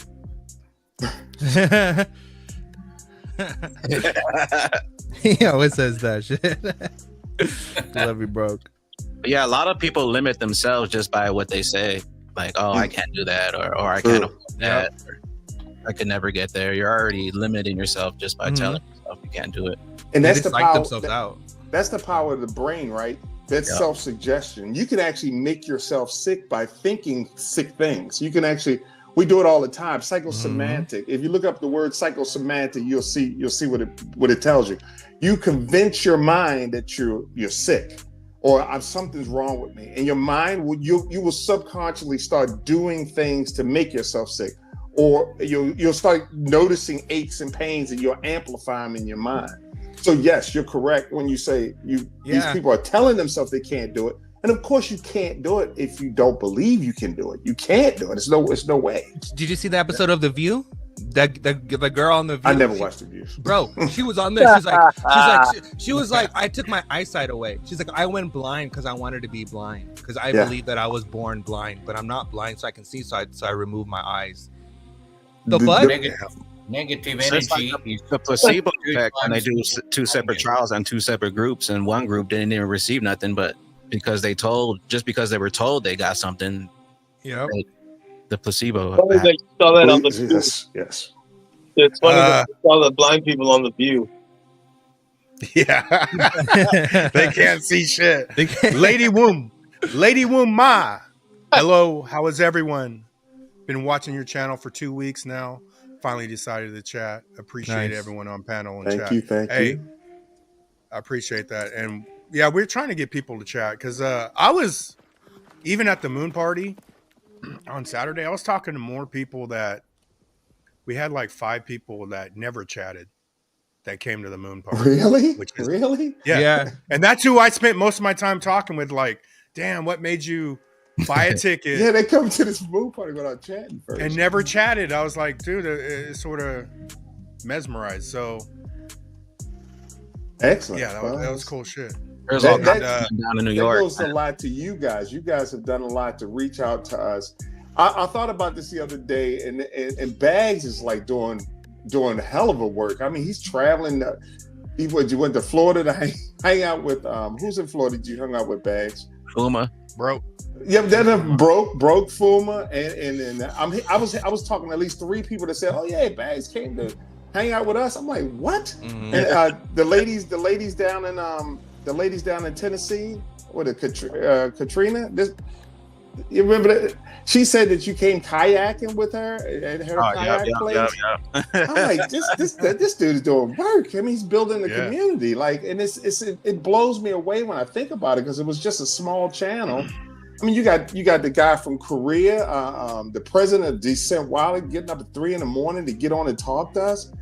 He always says that shit. Love you, Broke. Yeah, a lot of people limit themselves just by what they say. Like, oh, I can't do that, or I can't afford that, or I could never get there. You're already limiting yourself just by telling yourself you can't do it. And that's the power. themselves out. That's the power of the brain, right? That's self-suggestion. You can actually make yourself sick by thinking sick things. You can actually, we do it all the time. Psychosemantic. If you look up the word psychosemantic, you'll see what it tells you. You convince your mind that you're sick, or something's wrong with me, and your mind you will subconsciously start doing things to make yourself sick, or you'll start noticing aches and pains, and you'll amplify them in your mind. So yes, you're correct when you say these people are telling themselves they can't do it, and of course you can't do it if you don't believe you can do it. You can't do it. It's no way. Did you see the episode of The View? The girl on The View. I never watched The View, bro. She was on there. She was like, I took my eyesight away. She's like, I went blind because I wanted to be blind, because I believe that I was born blind, but I'm not blind, so I can see. So I removed my eyes. Negative energy. Like the placebo effect when they do two separate trials on two separate groups, and one group didn't even receive nothing, but because they were told they got something. Yeah. The placebo. Funny that you saw that on The View. Yes. It's funny that you saw the blind people on The View. Yeah. They can't see shit. Lady Womb Ma. Hello, how is everyone? Been watching your channel for 2 weeks now. Finally decided to chat. Appreciate everyone on panel and chat. Thank you. I appreciate that. And yeah, we're trying to get people to chat, because I was, even at the moon party on Saturday, I was talking to more people that we had like 5 people that never chatted that came to the moon party. Really? Really? Yeah. And that's who I spent most of my time talking with. Like, damn, what made you buy a ticket? Yeah, they come to this moon party without chatting first. And never chatted. I was like, dude, it's sort of mesmerized. So excellent. Yeah, that was cool shit. There's all kinds down in New York. That goes a lot to you guys. You guys have done a lot to reach out to us. I thought about this the other day, and Bags is like doing a hell of a work. I mean, he's traveling. You went to Florida to hang out with who's in Florida? Did you hang out with Bags? Fuma. Broke. Yeah, then broke Fuma, and I was talking to at least 3 people that said, "Oh yeah, Bags came to hang out with us." I'm like, what? Mm-hmm. And the ladies down in Tennessee, Katrina. You remember that? She said that you came kayaking with her at her kayak place. Yeah. I'm like, this dude is doing work. I mean, he's building a community. Like, and it blows me away when I think about it, because it was just a small channel. I mean, you got the guy from Korea, the president of Descent Wiley, getting up at 3 a.m. to get on and talk to us.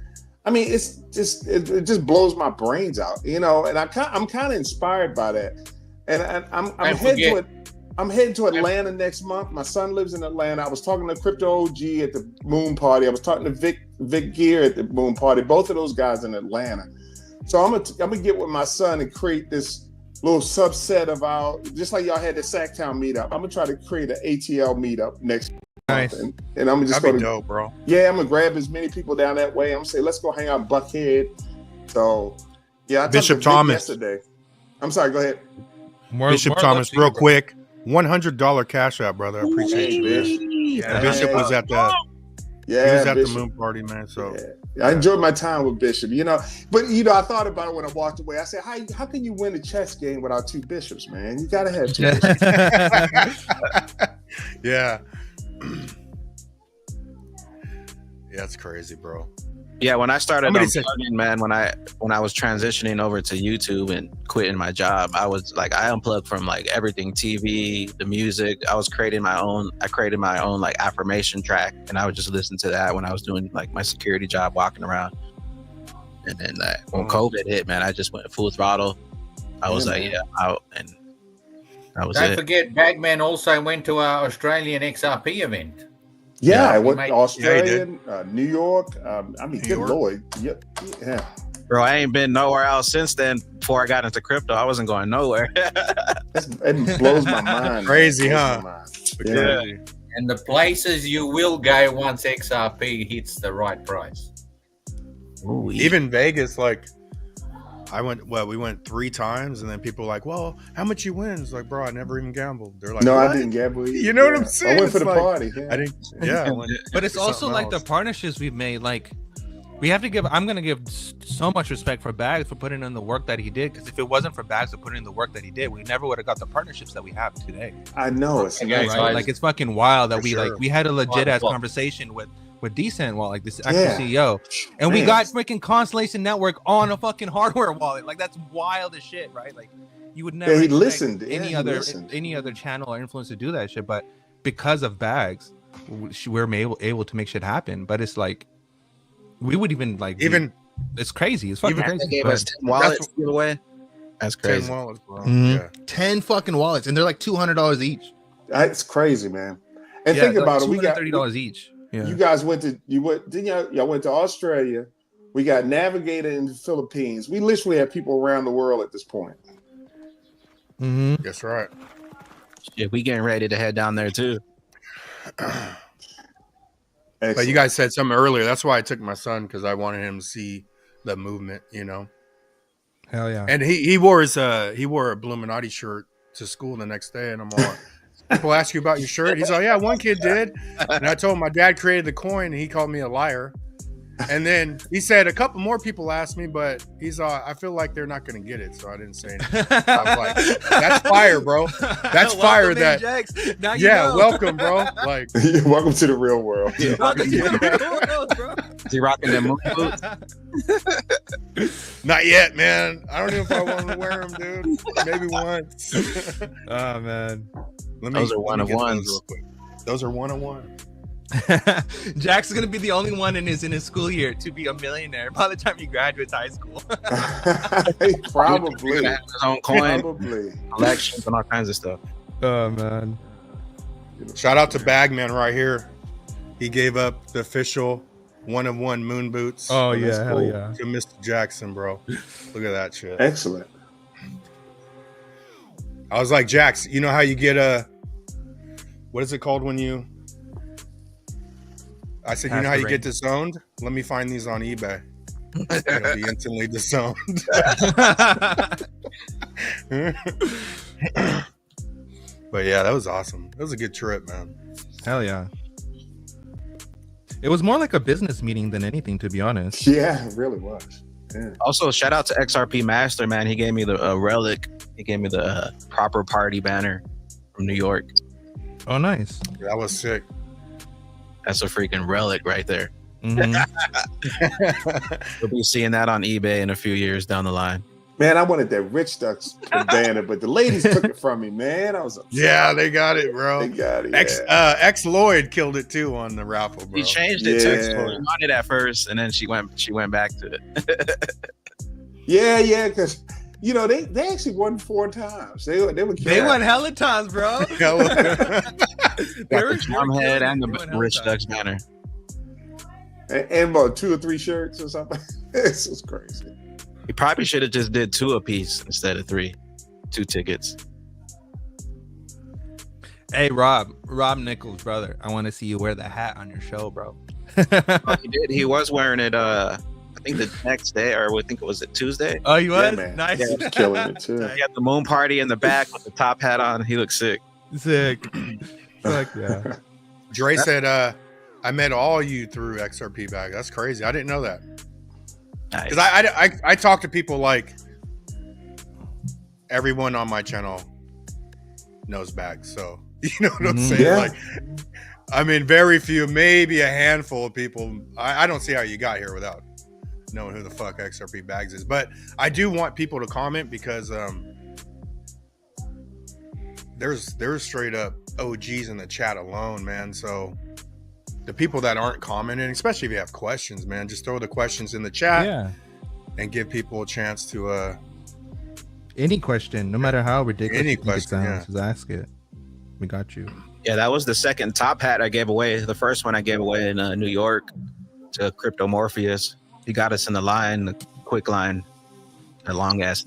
I mean, it just blows my brains out, And I'm kind of inspired by that. And I'm heading to Atlanta next month. My son lives in Atlanta. I was talking to Crypto OG at the Moon Party. I was talking to Vic Gear at the Moon Party. Both of those guys in Atlanta. So I'm gonna get with my son and create this little subset of just like y'all had the Sacktown meetup. I'm gonna try to create an ATL meetup next month. And I'm just gonna dope, bro. Yeah, I'm gonna grab as many people down that way. I'm gonna say, let's go hang out in Buckhead. So yeah, I talked Bishop to Vic Thomas yesterday. I'm sorry, go ahead. Bishop Thomas, real quick. $100 cash out, brother. I appreciate you, man. Yeah, Bishop was at the Bishop. the moon party, man. So I enjoyed my time with Bishop, But I thought about it when I walked away. I said, how can you win a chess game without 2 bishops, man? You gotta have 2 bishops. Yeah. Yeah, that's crazy, bro. Yeah, when I started Somebody said- unplugging, man, when I was transitioning over to YouTube and quitting my job, I was like, I unplugged from like everything, TV, the music. I created my own like affirmation track, and I would just listen to that when I was doing like my security job, walking around. And then when COVID hit, man, I just went full throttle. I was like, yeah, I'm out, and that was Don't it. forget, Bagman also went to our Australian XRP event. Yeah, I he went made- to Australia, New York. I mean, good York. Lord. Yep. Yeah. Bro, I ain't been nowhere else since then. Before I got into crypto, I wasn't going nowhere. It blows my mind. Crazy, Blows huh? my mind. Yeah. And the places you will go once XRP hits the right price. Ooh, Even Vegas, like we went 3 times, and then people were like, well, how much you win? It's like, bro, I never even gambled. They're like, No, what? I didn't gamble. You know what I'm saying? I went for It's the like, party. Yeah. I didn't. Yeah, I went But it's for also something like the else. partnerships we've made. Like, we have to give. I'm gonna give so much respect for Bags for putting in the work that he did. Because if it wasn't for Bags for putting in the work that he did, we never would have got the partnerships that we have today. I know. It's Yeah, amazing. Right? Like, it's fucking wild that For we sure. like we had a legit ass Well, conversation with Decent Wallet, like this actual Yeah. CEO, and we Man. got freaking Constellation Network on a fucking hardware wallet. Like, that's wild as shit, right? Like, you would never Yeah, he expect listened. Yeah, any he other listened. any other channel or influencer to do that shit, but because of Bags, we're able to make shit happen. But it's like we would even like it's crazy. It's fucking even- crazy. They gave But us 10 wallets to give away. That's 10 crazy. wallets, bro. Mhm. Yeah. 10 fucking wallets, and they're like $200 each. It's crazy, man. And Yeah, think they're about like it. We got $230 each. Yeah. You guys didn't y'all went to Australia. We got Navigator in the Philippines. We literally have people around the world at this point. Mm-hmm. That's right. Yeah, we getting ready to head down there too. But you guys said something earlier. That's why I took my son, because I wanted him to see the movement, you know. Hell yeah. And he wore a Bluminati shirt to school the next day, and I'm all, people ask you about your shirt. He's like, yeah, one kid did. And I told him my dad created the coin, and he called me a liar. And then he said a couple more people asked me, but he's I feel like they're not going to get it, so I didn't say anything. I was like, that's fire, bro. That's fire. That now yeah, welcome, bro. Like, welcome to the real world. Is he rocking them moon boots? not yet, man. I don't know if I want to wear them, dude. Maybe once. Oh man, Those are one of ones. Those are one of one. Jack's gonna be the only one in his school year to be a millionaire by the time he graduates high school. Probably. He's gonna have his own coin, Probably. collections, and all kinds of stuff. Oh man. Shout out to Bagman right here. He gave up the official one of one moon boots. Oh that's yeah, hell cool. yeah. To Mr. Jackson, bro. Look at that shit. Excellent. I was like, Jax, you know how you get what is it called when you? I said, you know how you get disowned? Let me find these on eBay. It'll be instantly disowned. But yeah, that was awesome. That was a good trip, man. Hell yeah. It was more like a business meeting than anything, to be honest. Yeah, it really was. Yeah. Also, shout out to XRP Master, man. He gave me the relic. He gave me the proper party banner from New York. Oh, nice. That was sick. That's a freaking relic right there. Mhm. We'll be seeing that on eBay in a few years down the line. Man, I wanted that Rich Ducks banner, but the ladies took it from me, man. I was upset. Yeah, they got it, bro. They got it. X Lloyd killed it too on the raffle, bro. He changed it to Yeah. She wanted at first, and then she went back to it. Yeah, because you know they actually won 4 times. They were They won hella times, bro. Got the drum head and the Rich Ducks banner. and about 2 or 3 shirts or something. This is crazy. He probably should have just did 2 apiece instead of 3. 2 tickets. Hey, Rob Nichols, brother. I want to see you wear the hat on your show, bro. Oh, he did. He was wearing it. I think the next day, or I think it was Tuesday. Oh, you was? man. Nice. He was killing it too. He had the moon party in the back with the top hat on. He looked sick. Sick. Fuck yeah. Dre said, I met all you through XRP Bag. That's crazy. I didn't know that. Nice. Because I talk to people like everyone on my channel knows Bag. So, you know what I'm saying? Yeah. Like, I mean, very few, maybe a handful of people. I don't see how you got here without knowing who the fuck XRP Bags is. But I do want people to comment because there's straight up OGs in the chat alone, man. So the people that aren't commenting, especially if you have questions, man, just throw the questions in the chat and give people a chance to any question, no matter how ridiculous any you think it question, sounds, just ask it. We got you. Yeah, that was the second top hat I gave away. The first one I gave away in New York to Crypto Morpheus. He got us in the line, the quick line, the long ass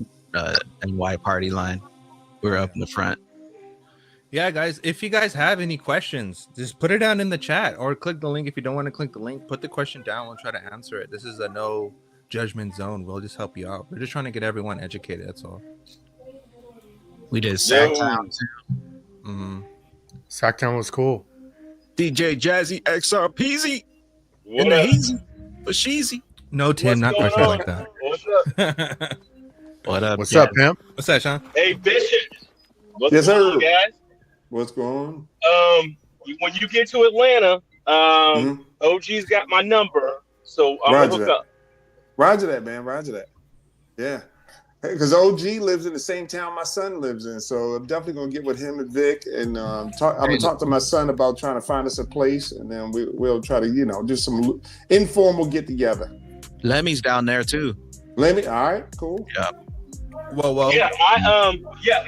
NY party line. We were up in the front. Yeah, guys, if you guys have any questions, just put it down in the chat or click the link. If you don't want to click the link, put the question down. We'll try to answer it. This is a no judgment zone. We'll just help you out. We're just trying to get everyone educated. That's all. We did Sacktown too. Mm-hmm. Sacktown was cool. DJ Jazzy XRPZ. What and the up? Heezy. But Sheezy. No, Tim, not going question on? like that. What's up? What up? What's up, pimp? What's that, Sean? Hey, Bishop. What's Yes, going sir. on, guys? What's going When you get to Atlanta, on? OG's got my number, so I'm Roger gonna hook that. up. Roger that, man. Roger that. Yeah. Because OG lives in the same town my son lives in. So I'm definitely going to get with him and Vic. And I'm going to talk to my son about trying to find us a place. And then we'll try to, do some informal get together. Lemmy's down there too. Lemmy, all right, cool. Yeah. Whoa. Yeah,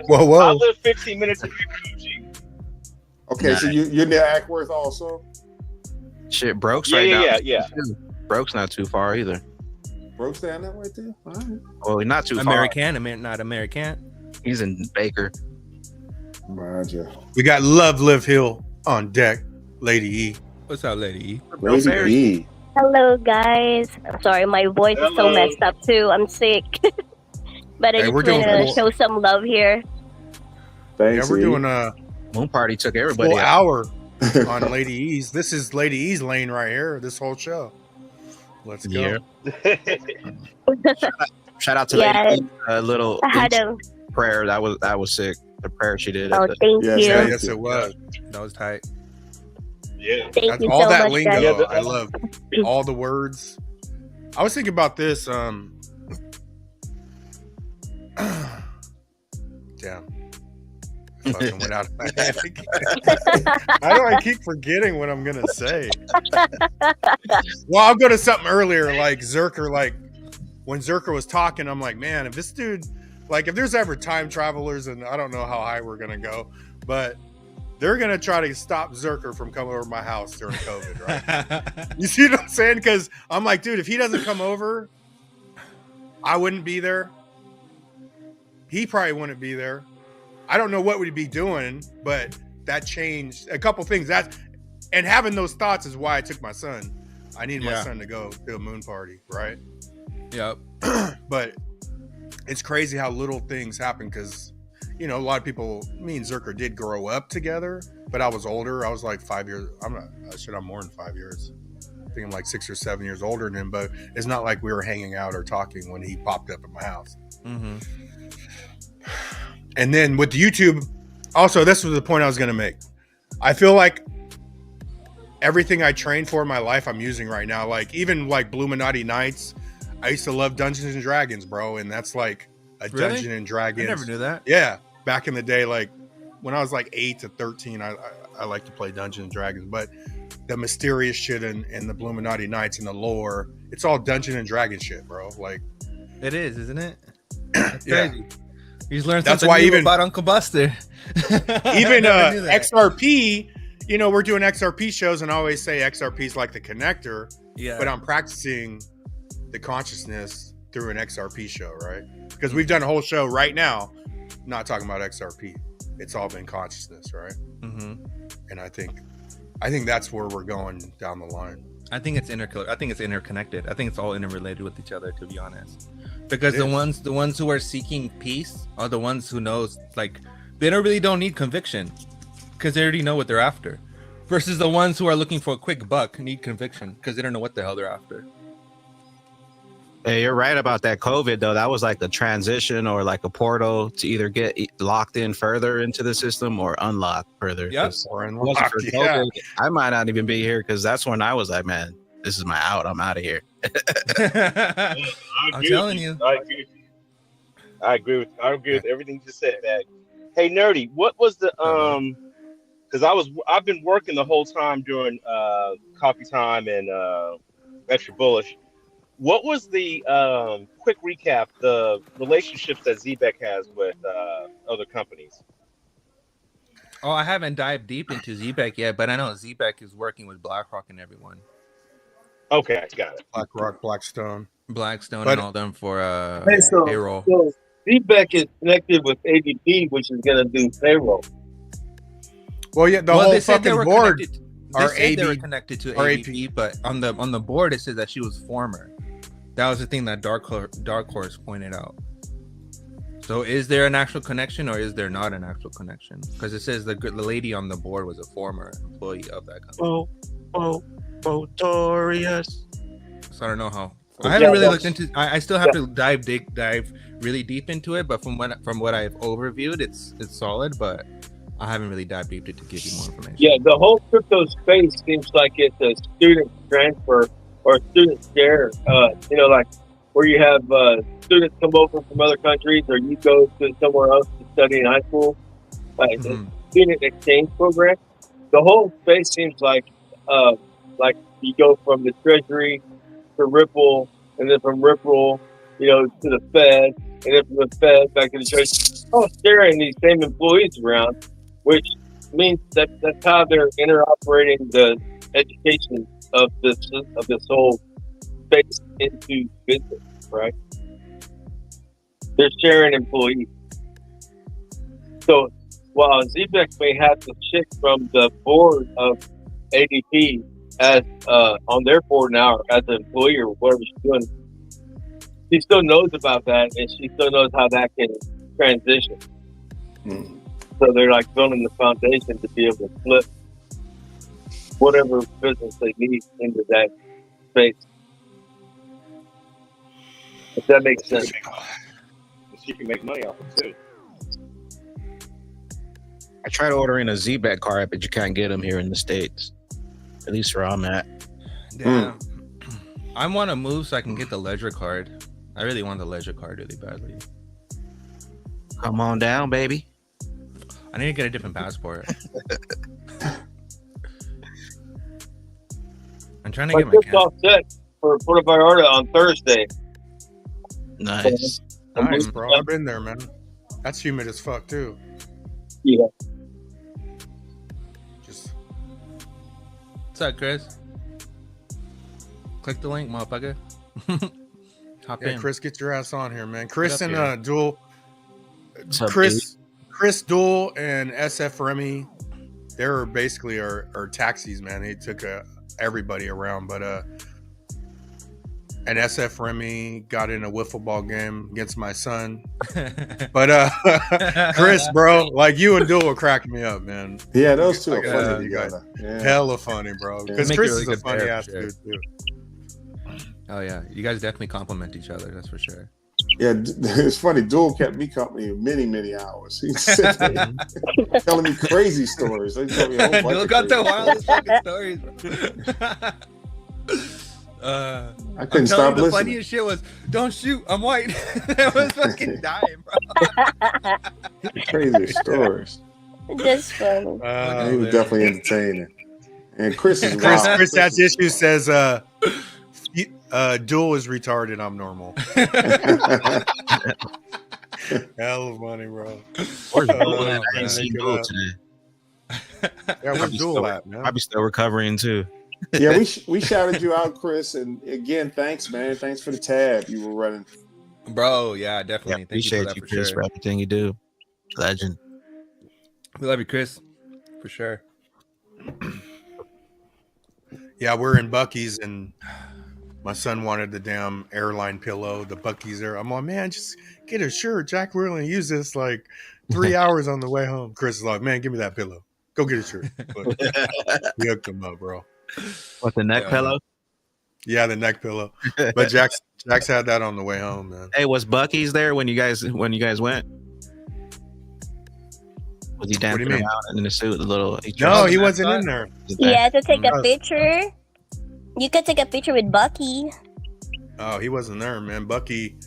Whoa. I live 15 minutes away from OG. Okay, so you're near Ackworth also? Shit, Broke's Yeah, right now. yeah. Broke's not too far either. Broke's down that way too? All right. Well, not too Not American. He's in Baker. Roger. We got Love Live Hill on deck, Lady E. What's up, Lady E? Lady E. Hello, guys. I'm sorry, my voice is so messed up too. I'm sick, but I Hey, just we're doing want to cool. show some love here. Thanks. Yeah, we're E. doing a Moon Party took everybody full out. hour on Lady E's. This is Lady E's lane right here, this whole show. Let's go. Yeah. Shout out to Lady E, a little I had a prayer. That was sick. The prayer she did. oh, thank you. Yeah, yes, it was. That was tight. Yeah. Thank That's you all so that much, lingo. guys. Yeah, I love all the words. I was thinking about this. Damn. I fucking went out of my head again. How do I keep forgetting what I'm gonna say? Well, I'll go to something earlier, like Zerker. Like when Zerker was talking, I'm like, man, if this dude, like, if there's ever time travelers, and I don't know how high we're gonna go, but they're gonna try to stop Zerker from coming over to my house during COVID, right? You see what I'm saying? Because I'm like, dude, if he doesn't come over, I wouldn't be there. He probably wouldn't be there. I don't know what we'd be doing, but that changed a couple things. And having those thoughts is why I took my son. I needed my son to go to a moon party, right? Yep. But it's crazy how little things happen because, a lot of people, me and Zerker did grow up together, but I was older. I was like 5 years. I'm more than 5 years. I think I'm like 6 or 7 years older than him, but it's not like we were hanging out or talking when he popped up at my house. Mm-hmm. And then with YouTube, also, this was the point I was going to make. I feel like everything I trained for in my life, I'm using right now. Like even like Bluminati Nights, I used to love Dungeons and Dragons, bro. And that's like a Really? Dungeon and Dragons. I never knew that. Yeah. Back in the day, like when I was like 8 to 13, I like to play Dungeons and Dragons, but the mysterious shit and the Bluminati Nights and the lore, it's all Dungeon and Dragon shit, bro. Like It is, isn't it? That's yeah. crazy. You just learned That's something why new even- about Uncle Buster. Even Never knew that. XRP, we're doing XRP shows and I always say XRP is like the connector, Yeah. but I'm practicing the consciousness through an XRP show, right? Because we've done a whole show right now not talking about XRP. It's all been consciousness, right? Mm-hmm. And I think that's where we're going down the line. I think it's interconnected. I think it's all interrelated with each other, to be honest. Because It is. the ones who are seeking peace are the ones who knows, like, they don't need conviction because they already know what they're after. Versus the ones who are looking for a quick buck need conviction because they don't know what the hell they're after. Hey, you're right about that COVID though. That was like a transition or like a portal to either get locked in further into the system or unlocked further. Yep. 'Cause Or if it wasn't for unlocked, yeah. COVID, I might not even be here because that's when I was like, man, this is my out. I'm out of here. I'm telling you. I agree with you. I agree with everything you just said, man. Hey, Nerdy, what was the because I've been working the whole time during coffee time and extra bullish. What was the quick recap, the relationships that ZBEC has with other companies? Oh, I haven't dived deep into ZBEC yet, but I know ZBEC is working with BlackRock and everyone. Okay, got it. BlackRock, Blackstone, and all them for Hey, so payroll. feedback is connected with ADP, which is going to do payroll. Well, yeah, the Well, whole they said they fucking were board. connected. Are They said they were AB connected to or ADP, but on the board it says that she was former. That was the thing that Dark Horse pointed out. So is there an actual connection or is there not an actual connection? Because it says the lady on the board was a former employee of that company. Notorious. So I don't know how. I haven't really looked into. I still have to dive really deep into it. But from what I've overviewed, it's solid. But I haven't really dived deep to give you more information. Yeah, the whole crypto space seems like it's a student transfer or student share. Like where you have students come over from other countries, or you go to somewhere else to study in high school, like a student exchange program. The whole space seems like you go from the Treasury to Ripple, and then from Ripple, to the Fed, and then from the Fed back to the Treasury. All sharing these same employees around, which means that's how they're interoperating the education of this whole space into business, right? They're sharing employees. So while ZBEC may have to shift from the board of ADP as on their board now as an employee or whatever she's doing, she still knows about that and she still knows how that can transition. So they're like building the foundation to be able to flip whatever business they need into that space. If that makes sense. She can make money off it too. I tried ordering a ZBEC card, but you can't get them here in the States. At least where I'm at. Damn. I want to move so I can get the Ledger card. I really want the Ledger card really badly. Come on down, baby. I need to get a different passport. I'm trying to get my all set for Puerto Vallarta on Thursday. Nice. Nice, bro. I've been there, man. That's humid as fuck too. Yeah. What's up, Chris? Click the link, motherfucker. Hop in. Chris, get your ass on here, man. Chris and here? Duel. up, Chris Duel and SF Remy, they're basically our taxis, man. They took everybody around, but and SF Remy got in a wiffle ball game against my son. But Chris, bro, like you and Duel were cracking me up, man. Yeah, those two are Like, funny you guys, together. Yeah. hella funny, bro. Because Make Chris it a is really a good funny pair, ass for sure. dude too. Oh yeah, you guys definitely complement each other. That's for sure. Yeah, it's funny. Duel kept me company many, many hours. He said telling me crazy stories. He told me a whole bunch Duel of got the crazy wildest fucking stories. I couldn't stop The listening. funniest shit was, "Don't shoot, I'm white." I was fucking dying, bro. Crazy stories. That's funny. He was definitely entertaining. And Chris is wild. Chris has issues. Says Duel is retarded. I'm normal. Hell funny, bro. Where's Duel at? I man, ain't seen make it Duel up. today. Yeah, where's Probably Duel still- at, man? Probably still recovering too. Yeah, we shouted you out, Chris. And again, thanks, man. Thanks for the tab you were running. Bro, yeah, definitely. Yeah, Thank you for appreciate that you, for Chris, sure. for everything you do. Legend. We love you, Chris, for sure. Yeah, we're in Bucky's, and my son wanted the damn airline pillow. The Bucky's there. I'm like, man, just get a shirt. Jack, we're going to use this like 3 hours on the way home. Chris is like, man, give me that pillow. Go get a shirt. But he hooked him up, bro. What, the neck pillow? Yeah, the neck pillow. But Jax had that on the way home, man. Hey, was Bucky's there when you guys went? Was he dancing mean? around in the suit? The little No, he wasn't in there. You had to take a picture. You could take a picture with Bucky. Oh, he wasn't there, man. Bucky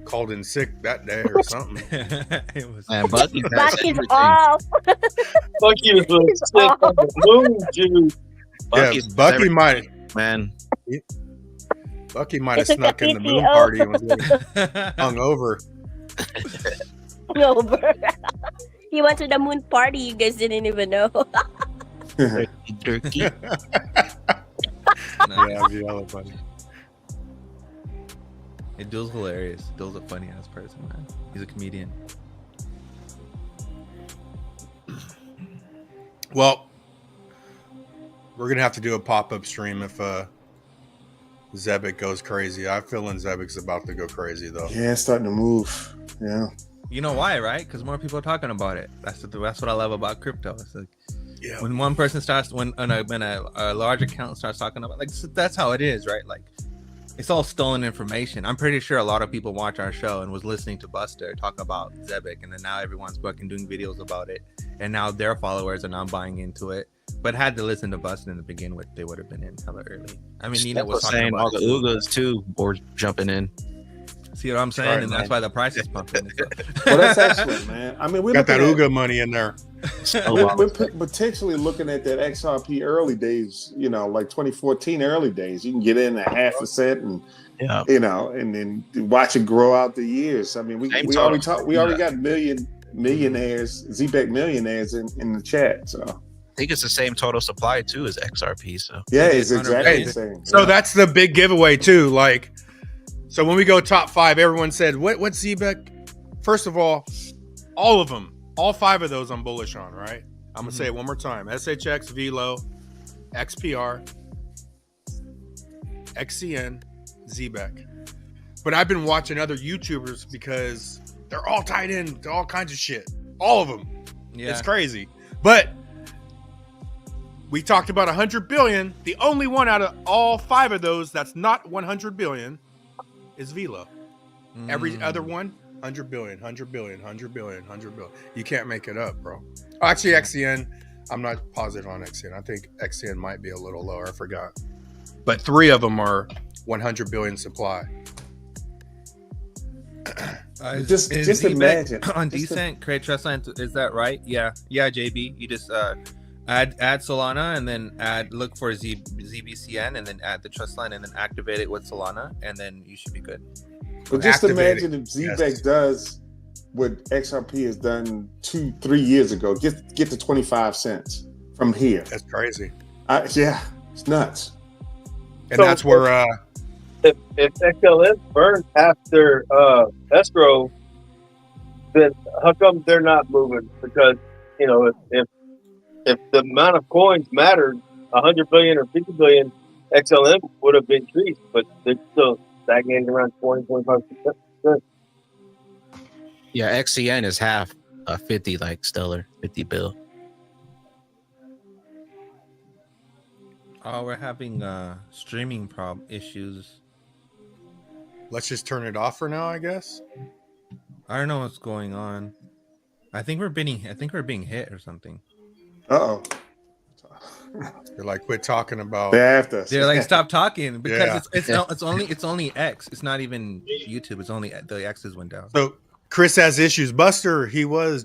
called in sick that day or something. Man, Bucky's off. Bucky was sick on the moon, dude. Yeah, Bucky might. Man, Bucky might have They took snuck a in the moon PTO. party and was hungover. Over. He went to the moon party. You guys didn't even know. Turkey. Yeah, it'd be hella funny. Hey, Dill's hilarious. Dill's a funny ass person, man. He's a comedian. Well, we're gonna have to do a pop-up stream if Zebek goes crazy. I feel like Zebek's about to go crazy though. Yeah, it's starting to move. Yeah. You know why, right? Because more people are talking about it. That's what I love about crypto. It's like when one person starts, when a large account starts talking about, like, that's how it is, right? Like, it's all stolen information. I'm pretty sure a lot of people watch our show and was listening to Buster talk about Zebek, and then now everyone's fucking doing videos about it, and now their followers are now buying into it. But had to listen to Buster to begin with, they would have been in hella early. I mean, Nina was talking saying about all the Oogas too, or jumping in. See what I'm saying? Right, and man. that's why the price is pumping. Well, that's excellent, man. I mean, we Got that Ooga money in there. We're potentially looking at that XRP early days, you know, like 2014 early days. You can get in at 0.5% and, you know, and then watch it grow out the years. I mean, we already got millionaires, ZBEC millionaires in the chat. So I think it's the same total supply too as XRP. So yeah, it's exactly the same. So that's the big giveaway too. Like, so when we go top 5, everyone said, what's ZBEC? First of all of them, all 5 of those I'm bullish on, right? I'm gonna say it one more time. SHX, Velo, XPR, XCN, ZBEC. But I've been watching other YouTubers because they're all tied in to all kinds of shit. All of them. Yeah. It's crazy. But we talked about 100 billion. The only one out of all 5 of those that's not 100 billion is Velo. Every other one, 100 billion, 100 billion, 100 billion, 100 billion. You can't make it up, bro. Oh, actually, XCN, I'm not positive on XCN. I think XCN might be a little lower. I forgot. But 3 of them are 100 billion supply. Just imagine on Decent create trust line. Is that right? Yeah, JB. You just add Solana and then look for ZBCN and then add the trust line and then activate it with Solana and then you should be good. But just imagine if ZBEC does what XRP has done 2-3 years ago. Get to 25 cents from here. That's crazy. Yeah, it's nuts. And so, that's where if XLM burns after escrow, then how come they're not moving? Because you know if the amount of coins mattered, 100 billion or 50 billion, XLM would have increased, but they're still stagnating around 20-25%. Yeah, XCN is half 50, like Stellar 50 bill. Oh, we're having streaming issues. Let's just turn it off for now, I guess. I don't know what's going on. I think we're being hit or something. Uh-oh. They're like, quit talking about. They're like, stop talking because Yeah. it's only X. It's not even YouTube. It's only the X's went down. So Chris has issues. Buster,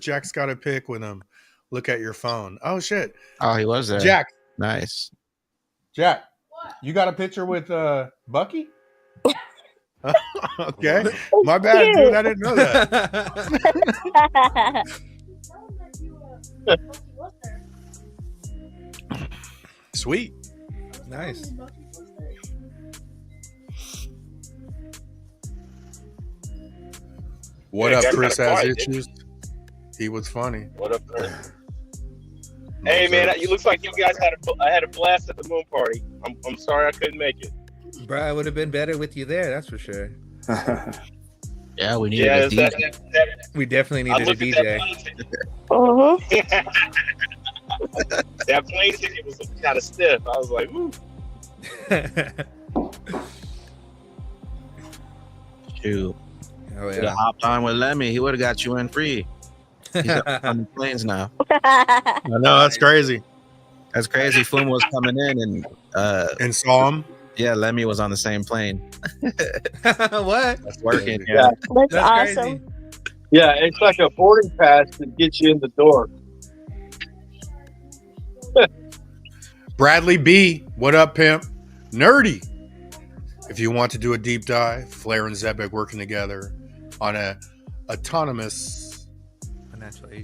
Jack's got a pic with him. Look at your phone. Oh shit. Oh, he was there. Jack. Nice. Jack, you got a picture with Bucky? Okay. My bad, dude. I didn't know that. Sweet. Nice. What Yeah, up, Jack Chris kinda has quiet, issues? He was funny. What up, Chris? Hey man, it looks like you guys had a blast at the moon party. I'm sorry I couldn't make it. Bro, I would have been better with you there. That's for sure. Yeah, we needed a DJ. We definitely needed a DJ. That plane ticket was kind of stiff. I was like, woo. Shoot. Oh Could have hopped on with Lemmy. He would have got you in free. He's up on the planes now. I know that's crazy. That's crazy. Fuma was coming in and saw him. Yeah, Lemmy was on the same plane. What? That's working. Yeah. That's That's awesome. crazy. Yeah, it's like a boarding pass to get you in the door. Bradley B, what up, pimp? Nerdy. If you want to do a deep dive, Flair and Zebek working together on a autonomous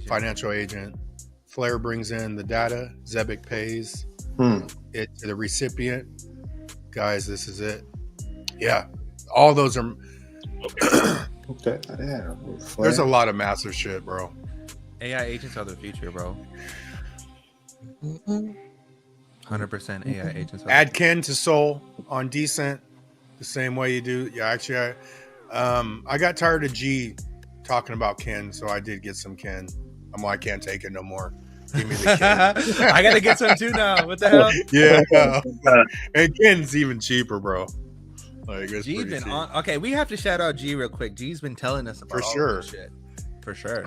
financial agent. Flair brings in the data, Zebek pays it to the recipient. Guys, this is it. Yeah, all those are. There's a lot of massive shit, bro. AI agents are the future, bro. 100% AI agents. Add Ken to Soul on Decent the same way you do. Yeah, actually, I got tired of G talking about Ken, so I did get some Ken. I can't take it no more. Give me the Ken. I gotta get some too now. What the hell? Yeah, and Ken's even cheaper, bro. Like, it's G's pretty been cheap. on. Okay, we have to shout out G real quick. G's been telling us about For all sure. this shit. For sure.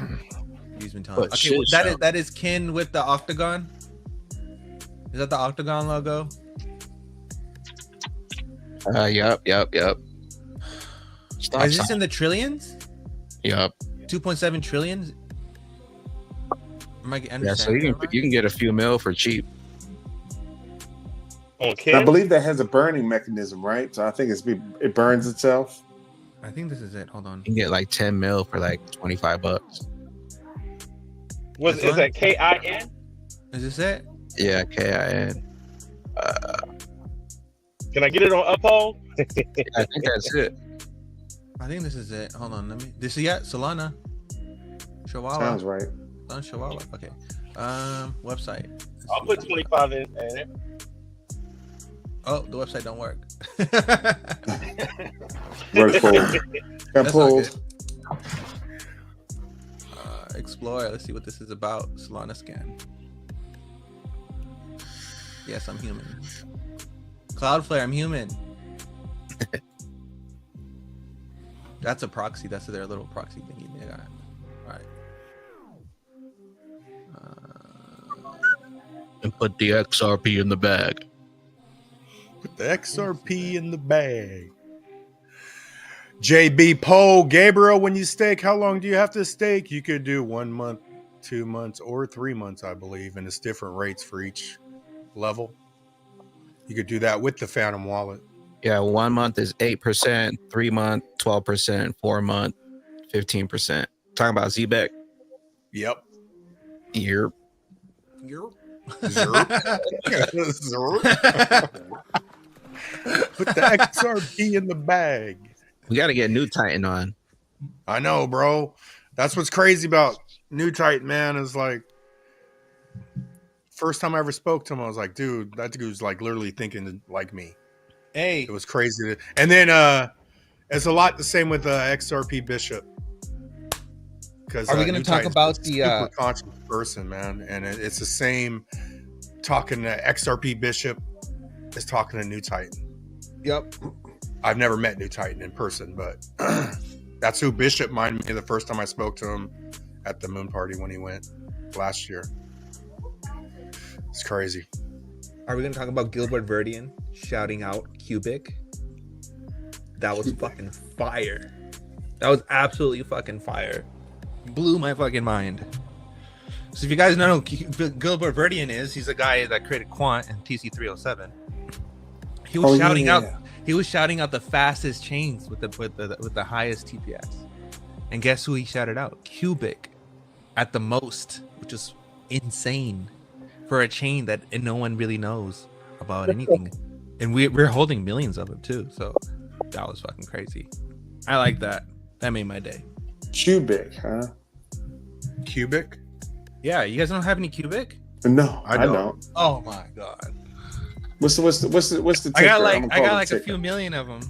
G's been telling But us. shit, Okay, well, that is Ken with the octagon. Is that the octagon logo? Yep. Is this in the trillions? Yep. 2.7 trillions? Am I Yeah, so you can get a few mil for cheap. Okay. I believe that has a burning mechanism, right? So I think it burns itself. I think this is it. Hold on. You can get like 10 mil for like $25. Is that KIN? Is this it? Yeah, KIN. Can I get it on Uphold? I think that's it. I think this is it. Hold on. Let me. This is yeah, Solana. Chihuahua. Sounds right. Solana Chihuahua. Okay. Website. I'll put 25 in it. Oh, the website don't work. Work pulled. Got That's not pulled. good. Explore. Let's see what this is about. Solana scan. Yes, I'm human. Cloudflare, I'm human. That's a proxy. That's their little proxy thingy they got. All right. And put the XRP in the bag. Put the XRP in the bag. JB Poe, Gabriel, when you stake, how long do you have to stake? You could do 1 month, 2 months, or 3 months, I believe, and it's different rates for each level. You could do that with the Phantom wallet. Yeah, 1 month is 8%, 3 month, 12%, 4 month, 15%. Talking about ZBEC. Yep. Yerp. Put the XRP in the bag. We got to get New Titan on. I know, bro. That's what's crazy about New Titan, man, is like, first time I ever spoke to him, I was like, dude, that dude's like literally thinking like me. Hey. It was crazy. And then it's a lot the same with XRP Bishop. Because Are we going to talk about the super conscious person, man? And it's the same talking to XRP Bishop as talking to New Titan. Yep. I've never met New Titan in person, but that's who Bishop reminded me the first time I spoke to him at the moon party when he went last year. It's crazy. Are we going to talk about Gilbert Verdian shouting out Cubic? That was fucking fire. That was absolutely fucking fire. Blew my fucking mind. So if you guys know who Gilbert Verdian is, he's a guy that created Quant and TC307. He was shouting out. He was shouting out the fastest chains with the highest TPS. And guess who he shouted out? Cubic at the most, which is insane for a chain that no one really knows about anything. And we're holding millions of them too. So that was fucking crazy. I like that. That made my day. Cubic, huh? Cubic? Yeah, you guys don't have any Cubic? No, I don't. Oh my god. What's the ticker? I got like a few million of them.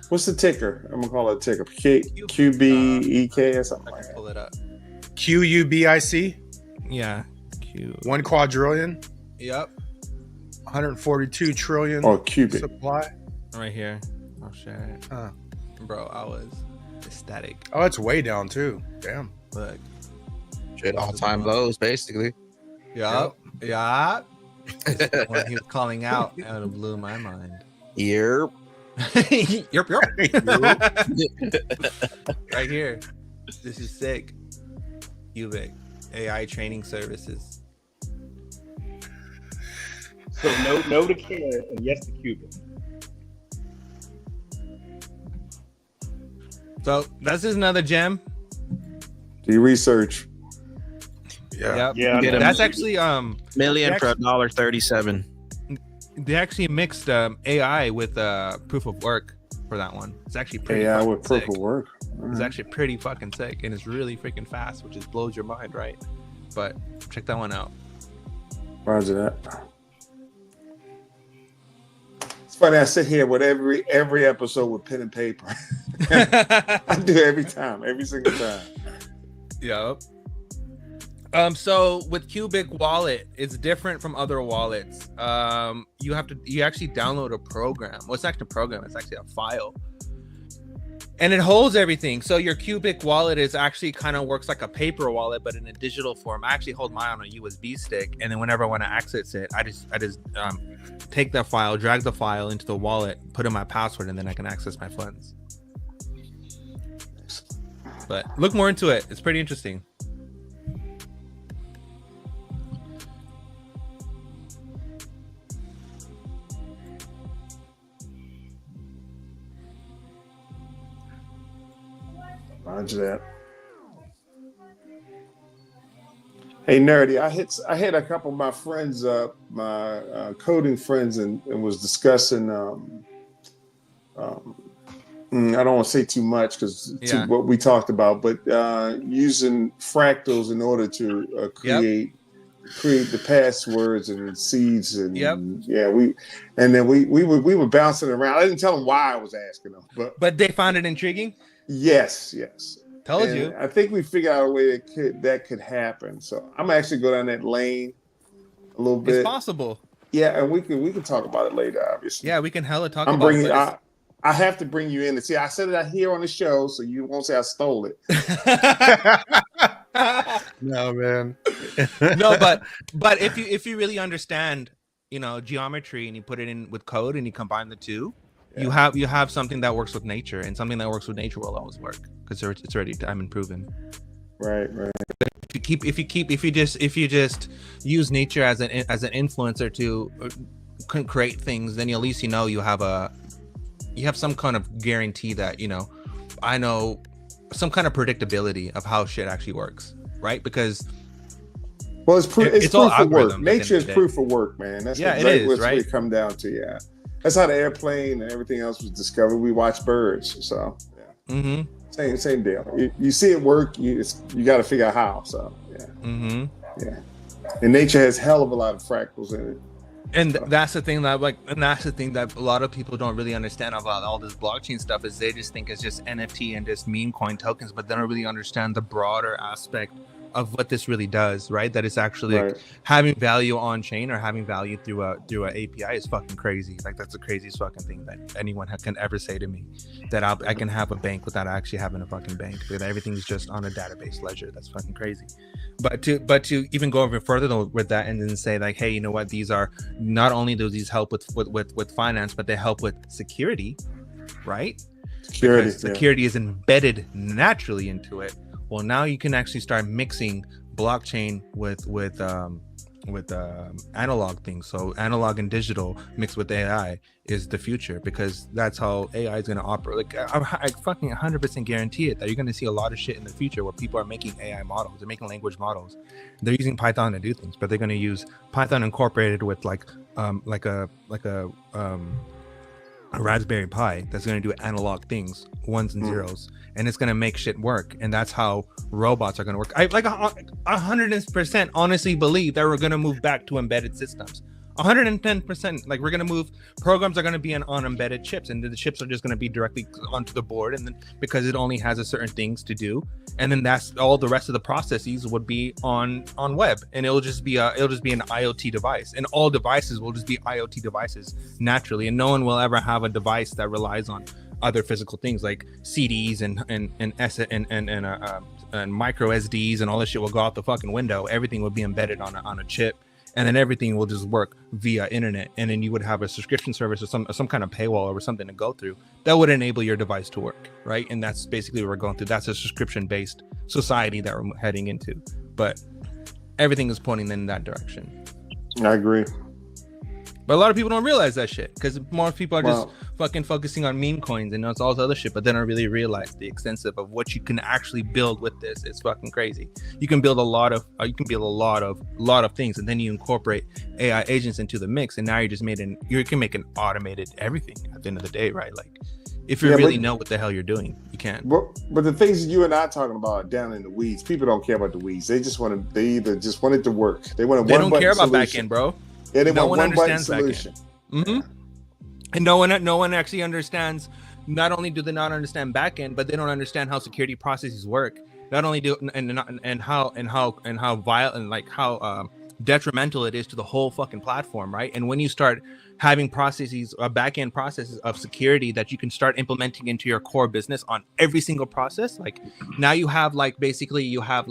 What's the ticker? I'm gonna call it a ticker. QBEK or something like that. Pull it up. QUBIC? Yeah. Q. 1 quadrillion? Yep. 142 trillion cubic supply. Right here. Oh shit. Bro, I was Aesthetic. Oh, it's way down too. Damn. Look. Shit, all-time lows, basically. Yup. Yeah. When he was calling out, it blew my mind. Yep. Yep. Right here. This is sick. Cubic AI training services. So no to care and yes to Cuban. So this is another gem. Do you research? Yeah. Yeah. That's actually million for $1.37. They actually mixed AI with proof of work for that one. It's actually pretty AI fucking with proof sick. of work. It's actually pretty fucking sick, and it's really freaking fast, which just blows your mind, right? But check that one out. Roger that. It's funny. I sit here with every episode with pen and paper. I do every time, every single time. Yep. So with Cubic Wallet, it's different from other wallets. You actually download a program. Well, it's not a program, it's actually a file. And it holds everything. So your Cubic Wallet is actually kind of works like a paper wallet, but in a digital form. I actually hold mine on a USB stick, and then whenever I want to access it, I just take that file, drag the file into the wallet, put in my password, and then I can access my funds. But look more into it. It's pretty interesting. Roger that. Hey, Nerdy, I hit a couple of my friends up, my coding friends, and was discussing. I don't want to say too much because what we talked about, but using fractals in order to create the passwords and seeds and we were bouncing around. I didn't tell them why I was asking them, but they found it intriguing. Yes. Told you. I think we figured out a way that could happen. So I'm actually go down that lane a little bit. It's possible. Yeah, and we can talk about it later, obviously. Yeah, we can hella talk about it. I have to bring you in and see. I said it out here on the show, so you won't say I stole it. No, man. No, but if you really understand, geometry, and you put it in with code and you combine the two, you have something that works with nature, and something that works with nature will always work because it's already time and proven. Right. If you just use nature as an influencer to create things, then at least you have some kind of guarantee that I know some kind of predictability of how shit actually works, right? Because it's proof all of work. algorithms Nature is proof of work, man. That's it is, right? What it come down to. Yeah, that's how the airplane and everything else was discovered. We watch birds, so yeah. Mm-hmm. Same deal. You see it work, you got to figure out how. So yeah. Mm-hmm. Yeah. And nature has hell of a lot of fractals in it. And that's the thing that a lot of people don't really understand about all this blockchain stuff is they just think it's just NFT and just meme coin tokens, but they don't really understand the broader aspect of what this really does, right? That it's actually having value on chain or having value through a API is fucking crazy. Like that's the craziest fucking thing that anyone can ever say to me, that I can have a bank without actually having a fucking bank, because everything's just on a database ledger. That's fucking crazy. But to even go even further with that and then say like, hey, you know what? These are not only do these help with finance, but they help with security, right? Security is embedded naturally into it. Well, now you can actually start mixing blockchain with analog things. So analog and digital mixed with AI is the future, because that's how AI is going to operate. Like I fucking 100% guarantee it that you're going to see a lot of shit in the future where people are making AI models. They're making language models. They're using Python to do things, but they're going to use Python incorporated with like a Raspberry Pi that's going to do analog things, ones and zeros, and it's going to make shit work. And that's how robots are going to work. I like 100% honestly believe that we're going to move back to embedded systems. 110%. Like we're going to move, programs are going to be on embedded chips, and the chips are just going to be directly onto the board, and then because it only has a certain things to do, and then that's all the rest of the processes would be on web, and it'll just be an IoT device, and all devices will just be IoT devices naturally, and no one will ever have a device that relies on other physical things like CDs and micro SDs and all this shit will go out the fucking window. Everything will be embedded on a chip, and then everything will just work via internet. And then you would have a subscription service or some kind of paywall or something to go through that would enable your device to work, right? And that's basically what we're going through. That's a subscription-based society that we're heading into. But everything is pointing in that direction. I agree. But a lot of people don't realize that shit because most people are just fucking focusing on meme coins and all this other shit, but they don't really realize the extensive of what you can actually build with this. It's fucking crazy. You can build a lot of things, and then you incorporate AI agents into the mix, and now you can make an automated everything at the end of the day, right? Like if you really know what the hell you're doing, you can. But the things you and I are talking about are down in the weeds. People don't care about the weeds. They either just want it to work. They don't care about back end, bro. Yeah, they no want one understands solution. backend. And no one actually understands. Not only do they not understand backend, but they don't understand how security processes work. Not only do and how violent and like how detrimental it is to the whole fucking platform, right? And when you start having processes, backend processes of security that you can start implementing into your core business on every single process, like now you have like basically you have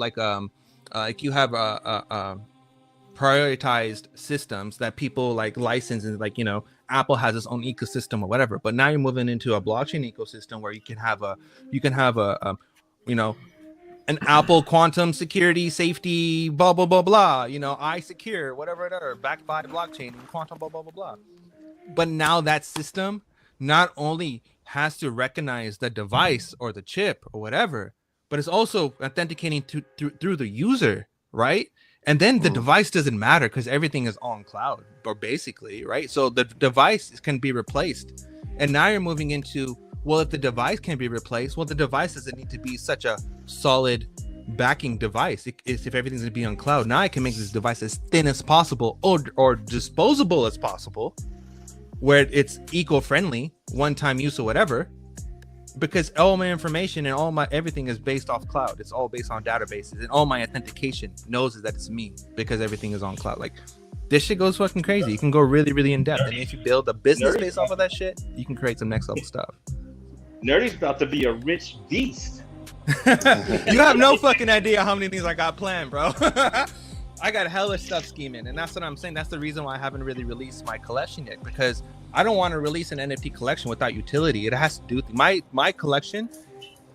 prioritized systems that people like license, and like, you know, Apple has its own ecosystem or whatever, but now you're moving into a blockchain ecosystem where you can have a you know, an Apple quantum security safety blah blah blah blah, you know, I secure whatever backed by blockchain and quantum blah blah blah blah. But now that system not only has to recognize the device or the chip or whatever, but it's also authenticating through the user, right? And then the device doesn't matter because everything is on cloud, or basically, right? So the device can be replaced. And now you're moving into, well, if the device can be replaced, well, the device doesn't need to be such a solid backing device. If everything's going to be on cloud, now I can make this device as thin as possible or disposable as possible, where it's eco-friendly, one-time use or whatever. Because all my information and all my everything is based off cloud. It's all based on databases, and all my authentication knows that it's me because everything is on cloud. Like this shit goes fucking crazy. You can go really, really in depth, and if you build a business based off of that shit, you can create some next level stuff. Nerdy's about to be a rich beast. You have no fucking idea how many things I got planned, bro. I got hella stuff scheming, and that's what I'm saying. That's the reason why I haven't really released my collection yet, because I don't want to release an NFT collection without utility. It has to do with my collection,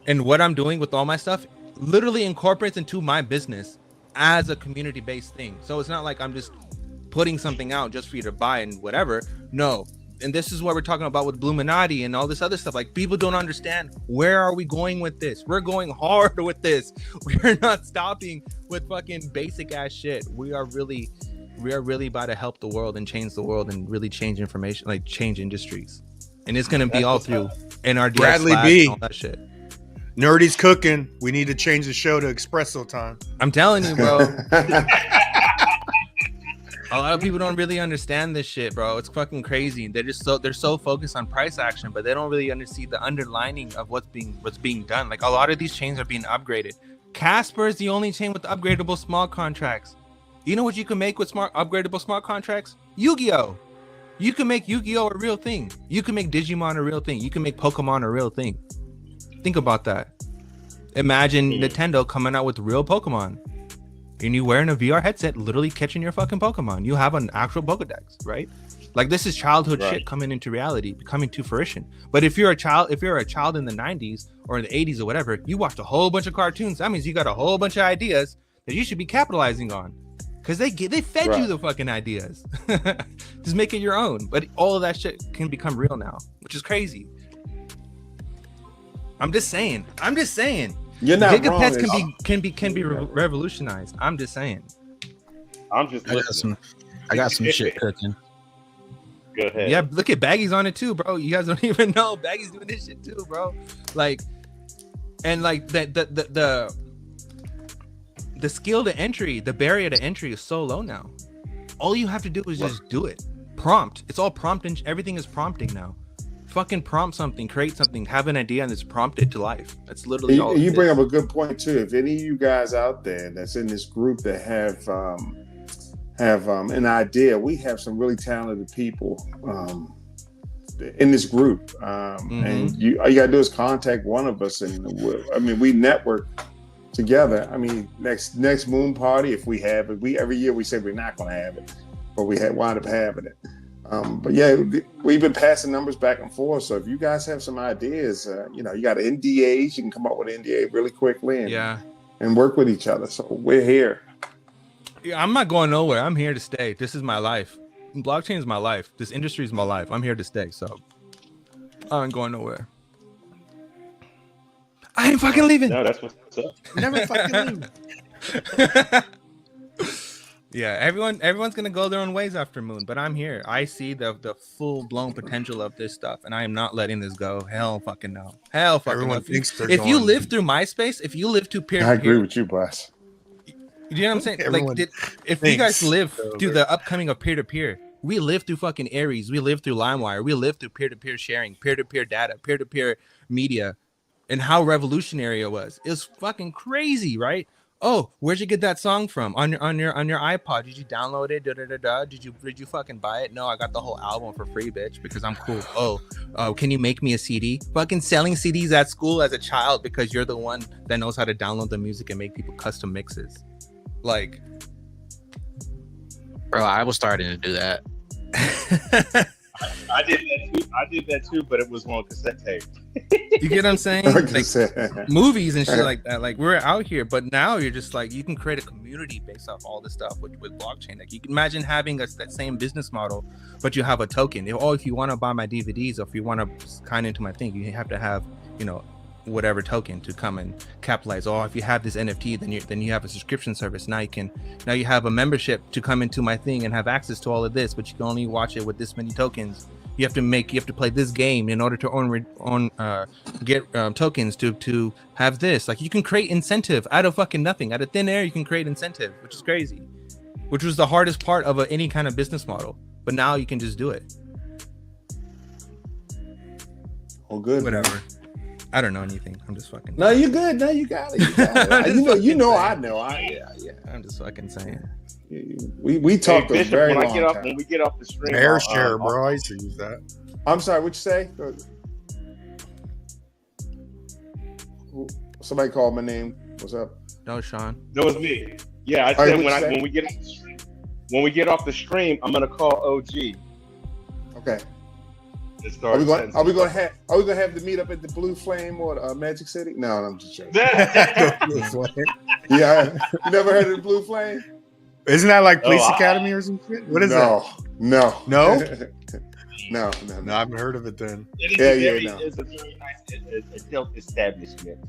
and what I'm doing with all my stuff literally incorporates into my business as a community-based thing. So it's not like I'm just putting something out just for you to buy and whatever. No. And this is what we're talking about with Bluminati and all this other stuff. Like, people don't understand, where are we going with this? We're going hard with this. We're not stopping with fucking basic ass shit. We are really about to help the world and change the world and really change information, like change industries. And it's gonna be all through NRDS, Bradley B, and all that shit. Nerdy's cooking. We need to change the show to espresso time. I'm telling you, bro. A lot of people don't really understand this shit, bro. It's fucking crazy. They're so focused on price action, but they don't really see the underlining of what's being done. Like, a lot of these chains are being upgraded. Casper is the only chain with upgradable smart contracts. You know what you can make with upgradable smart contracts? Yu-Gi-Oh! You can make Yu-Gi-Oh! A real thing. You can make Digimon a real thing. You can make Pokemon a real thing. Think about that. Imagine Nintendo coming out with real Pokemon. And you wearing a VR headset, literally catching your fucking Pokemon. You have an actual Pokedex, right? Like, this is childhood shit coming into reality, coming to fruition. But if you're a child in the 90s or in the 80s or whatever, you watched a whole bunch of cartoons. That means you got a whole bunch of ideas that you should be capitalizing on. Because they fed you the fucking ideas. Just make it your own. But all of that shit can become real now, which is crazy. I'm just saying. You're not Gigapets wrong. can be revolutionized. I'm just saying. I'm just listening. I got some shit cooking. Go ahead. Yeah, look at Baggy's on it too, bro. You guys don't even know Baggy's doing this shit too, bro. Like, and like the skill to entry, the barrier to entry is so low now. All you have to do is just do it. Prompt. It's all prompt, and everything is prompting now. Fucking prompt something, create something, have an idea, and it's prompted to life. That's literally all. You bring up a good point too. If any of you guys out there that's in this group that have an idea, we have some really talented people in this group, and all you gotta do is contact one of us, and we network together. I mean, next moon party, if we have it, every year we say we're not gonna have it, but we wind up having it. But yeah, we've been passing numbers back and forth. So if you guys have some ideas, you got NDAs, you can come up with an NDA really quickly and work with each other. So we're here. Yeah, I'm not going nowhere. I'm here to stay. This is my life. Blockchain is my life. This industry is my life. I'm here to stay. So I ain't going nowhere. I ain't fucking leaving. No, that's what's up. Never fucking leave. Yeah, everyone's gonna go their own ways after Moon, but I'm here. I see the full blown potential of this stuff, and I am not letting this go. Hell fucking no. Hell fucking Everyone no. thinks they're If you going- live through MySpace, if you live through peer, I agree with you, boss. you know what I'm saying? Everyone Like, if you guys thinks live so, through but- the upcoming of peer-to-peer, we live through fucking Aries, we live through LimeWire, we live through peer-to-peer sharing, peer-to-peer data, peer-to-peer media, and how revolutionary it was. It was fucking crazy, right? Oh, where'd you get that song from? On your iPod? Did you download it? Did you fucking buy it? No, I got the whole album for free, bitch, because I'm cool. Oh, can you make me a CD? Fucking selling CDs at school as a child because you're the one that knows how to download the music and make people custom mixes. Like, Bro, I was starting to do that. I did that too, but it was on cassette tape. you get what I'm saying? Like movies and shit like that. Like, we're out here, but now you're just like, you can create a community based off all this stuff with blockchain. Like, you can imagine having that same business model, but you have a token. If you want to buy my DVDs, or if you want to kind into my thing, you have to have, whatever token to come and capitalize. Or if you have this NFT, then you have a subscription service. Now you have a membership to come into my thing and have access to all of this, but you can only watch it with this many tokens. You have to play this game in order to get tokens to have this. Like, you can create incentive out of fucking nothing. Out of thin air, you can create incentive, which is crazy. Which was the hardest part of any kind of business model. But now you can just do it. Oh, good. Whatever. Man. I don't know anything. I'm just fucking. No, you're good. No, you got it. You know. I know. Yeah. I'm just fucking saying. We talked a Bishop, very when long time. When we get off the stream, Air share, bro. I used to use that. I'm sorry. What you say? Somebody called my name. What's up? No, Sean. That was me. Yeah, I said when we get off the stream, I'm gonna call OG. Okay. Are we going to have the meet up at the Blue Flame or Magic City? No, I'm just joking. Yeah, you never heard of the Blue Flame? Isn't that like Police Academy or some shit? What is that? No. No, I haven't heard of it then. It's a very nice adult establishment.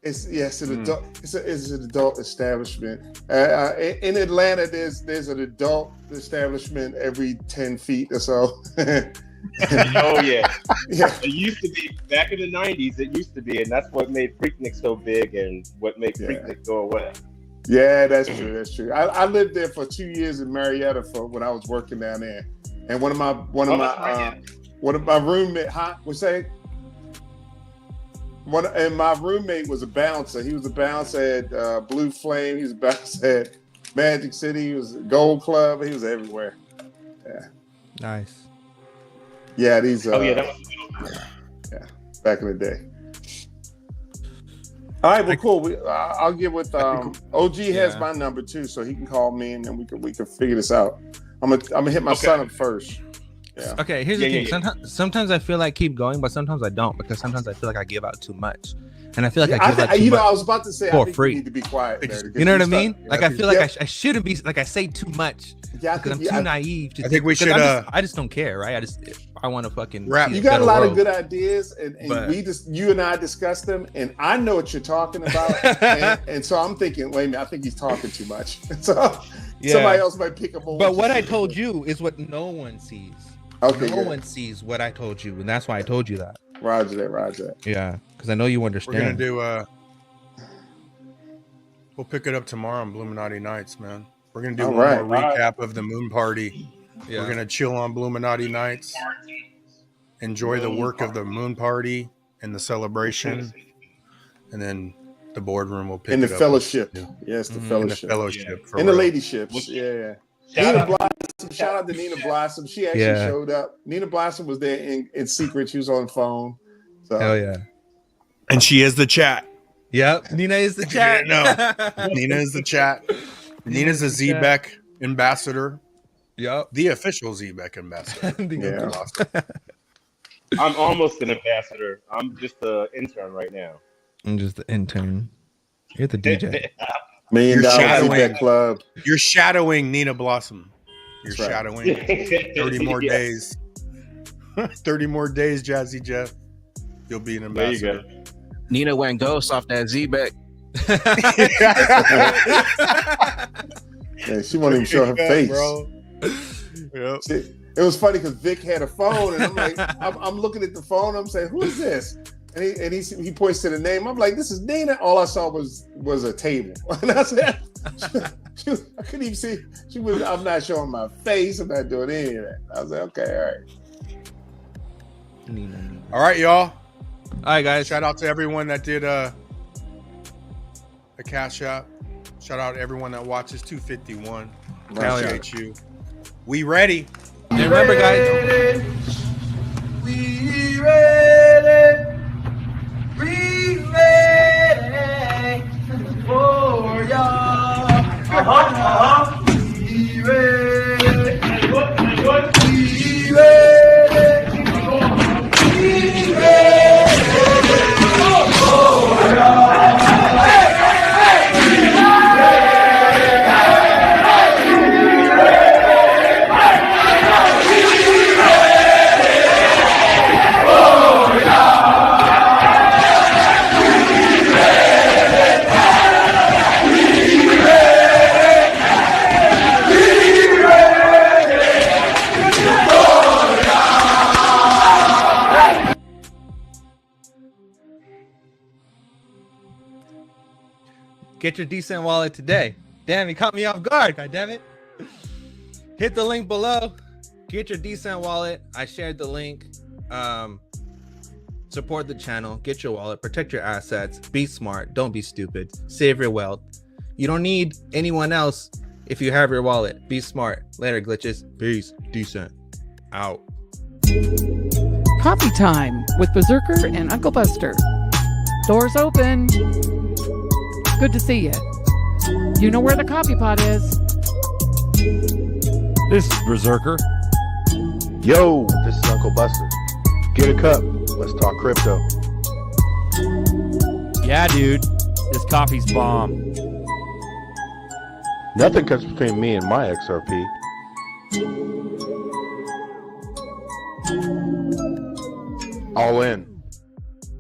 It's an adult. It's an adult establishment. In Atlanta, there's an adult establishment every 10 feet or so. Oh yeah. It used to be back in the 90s. It used to be, and that's what made Freaknik so big, and what made Freaknik go away. Yeah, that's true. That's true. I lived there for 2 years in Marietta when I was working down there, and one of my roommate. And my roommate was a bouncer. He was a bouncer at Blue Flame. He was a bouncer at Magic City. He was at Gold Club. He was everywhere. Yeah. Nice. Yeah, these. That was back in the day. All right, well, cool. I'll get with OG has my number too, so he can call me and then we can figure this out. I'm gonna hit my son up first. Yeah. Okay, here's the thing. Sometimes I feel like keep going, but sometimes I don't, because sometimes I feel like I give out too much, and I feel like I give out too much. I was about to say, for I think free. You need to be quiet. You know what I mean? Like, I feel like I shouldn't be. Like, I say too much because I'm too naive to. I think we should. I just don't care, right? I want to fucking rap. You got a lot of good ideas, and you and I discussed them, and I know what you're talking about, and so I'm thinking, wait a minute, I think he's talking too much. So somebody else might pick up on. But what I told you is what no one sees. Okay, no one sees what I told you, and that's why I told you that. Roger that. Yeah, because I know you understand. We're gonna do. We'll pick it up tomorrow on Bluminati Nights, man. We're gonna do one more recap of the moon party. Yeah. We're gonna chill on Bluminati Nights, enjoy the work of the moon party and the celebration, and then the boardroom will pick in it the up. fellowship. Yes, the fellowship. In the fellowship. In the ladyships. Yeah. Shout out Shout out to Nina Blossom. She actually showed up. Nina Blossom was there in secret. She was on the phone. So. Hell yeah. And she is the chat. Yep. Nina is the chat. No. Nina is the chat. Nina's a ZBEC ambassador. Yep. The official ZBEC ambassador. I'm almost an ambassador. I'm just an intern right now. I'm just the intern. You're the DJ. $1 million ZBEC club. You're shadowing Nina Blossom. You're That's right. shadowing 30 more days. 30 more days, Jazzy Jeff. You'll be an ambassador. There you go. Nina went ghost off that Z-Beck. Yeah, she won't even show her face. Bro. Yep. It was funny because Vic had a phone, and I'm like, I'm looking at the phone. I'm saying, "Who is this?" And he points to the name. I'm like, "This is Nina." All I saw was a table, and I said, I couldn't even see. I'm not showing my face. I'm not doing any of that. I was like, "Okay, all right." All right, y'all. All right, guys. Shout out to everyone that did a cash out. Shout out to everyone that watches 251. Appreciate you. We ready. And remember, guys. We ready. We ready for y'all. We ready. We ready. We ready for y'all. Get your decent wallet today. Damn, you caught me off guard. God damn it. Hit the link below. Get your decent wallet. I shared the link. Support the channel. Get your wallet. Protect your assets. Be smart. Don't be stupid. Save your wealth. You don't need anyone else if you have your wallet. Be smart. Later, glitches. Peace. Decent. Out. Coffee time with Berserker and Uncle Buster. Doors open. Good to see you. You know where the coffee pot is. This is Berserker. Yo, this is Uncle Buster. Get a cup. Let's talk crypto. Yeah, dude. This coffee's bomb. Nothing comes between me and my XRP. All in.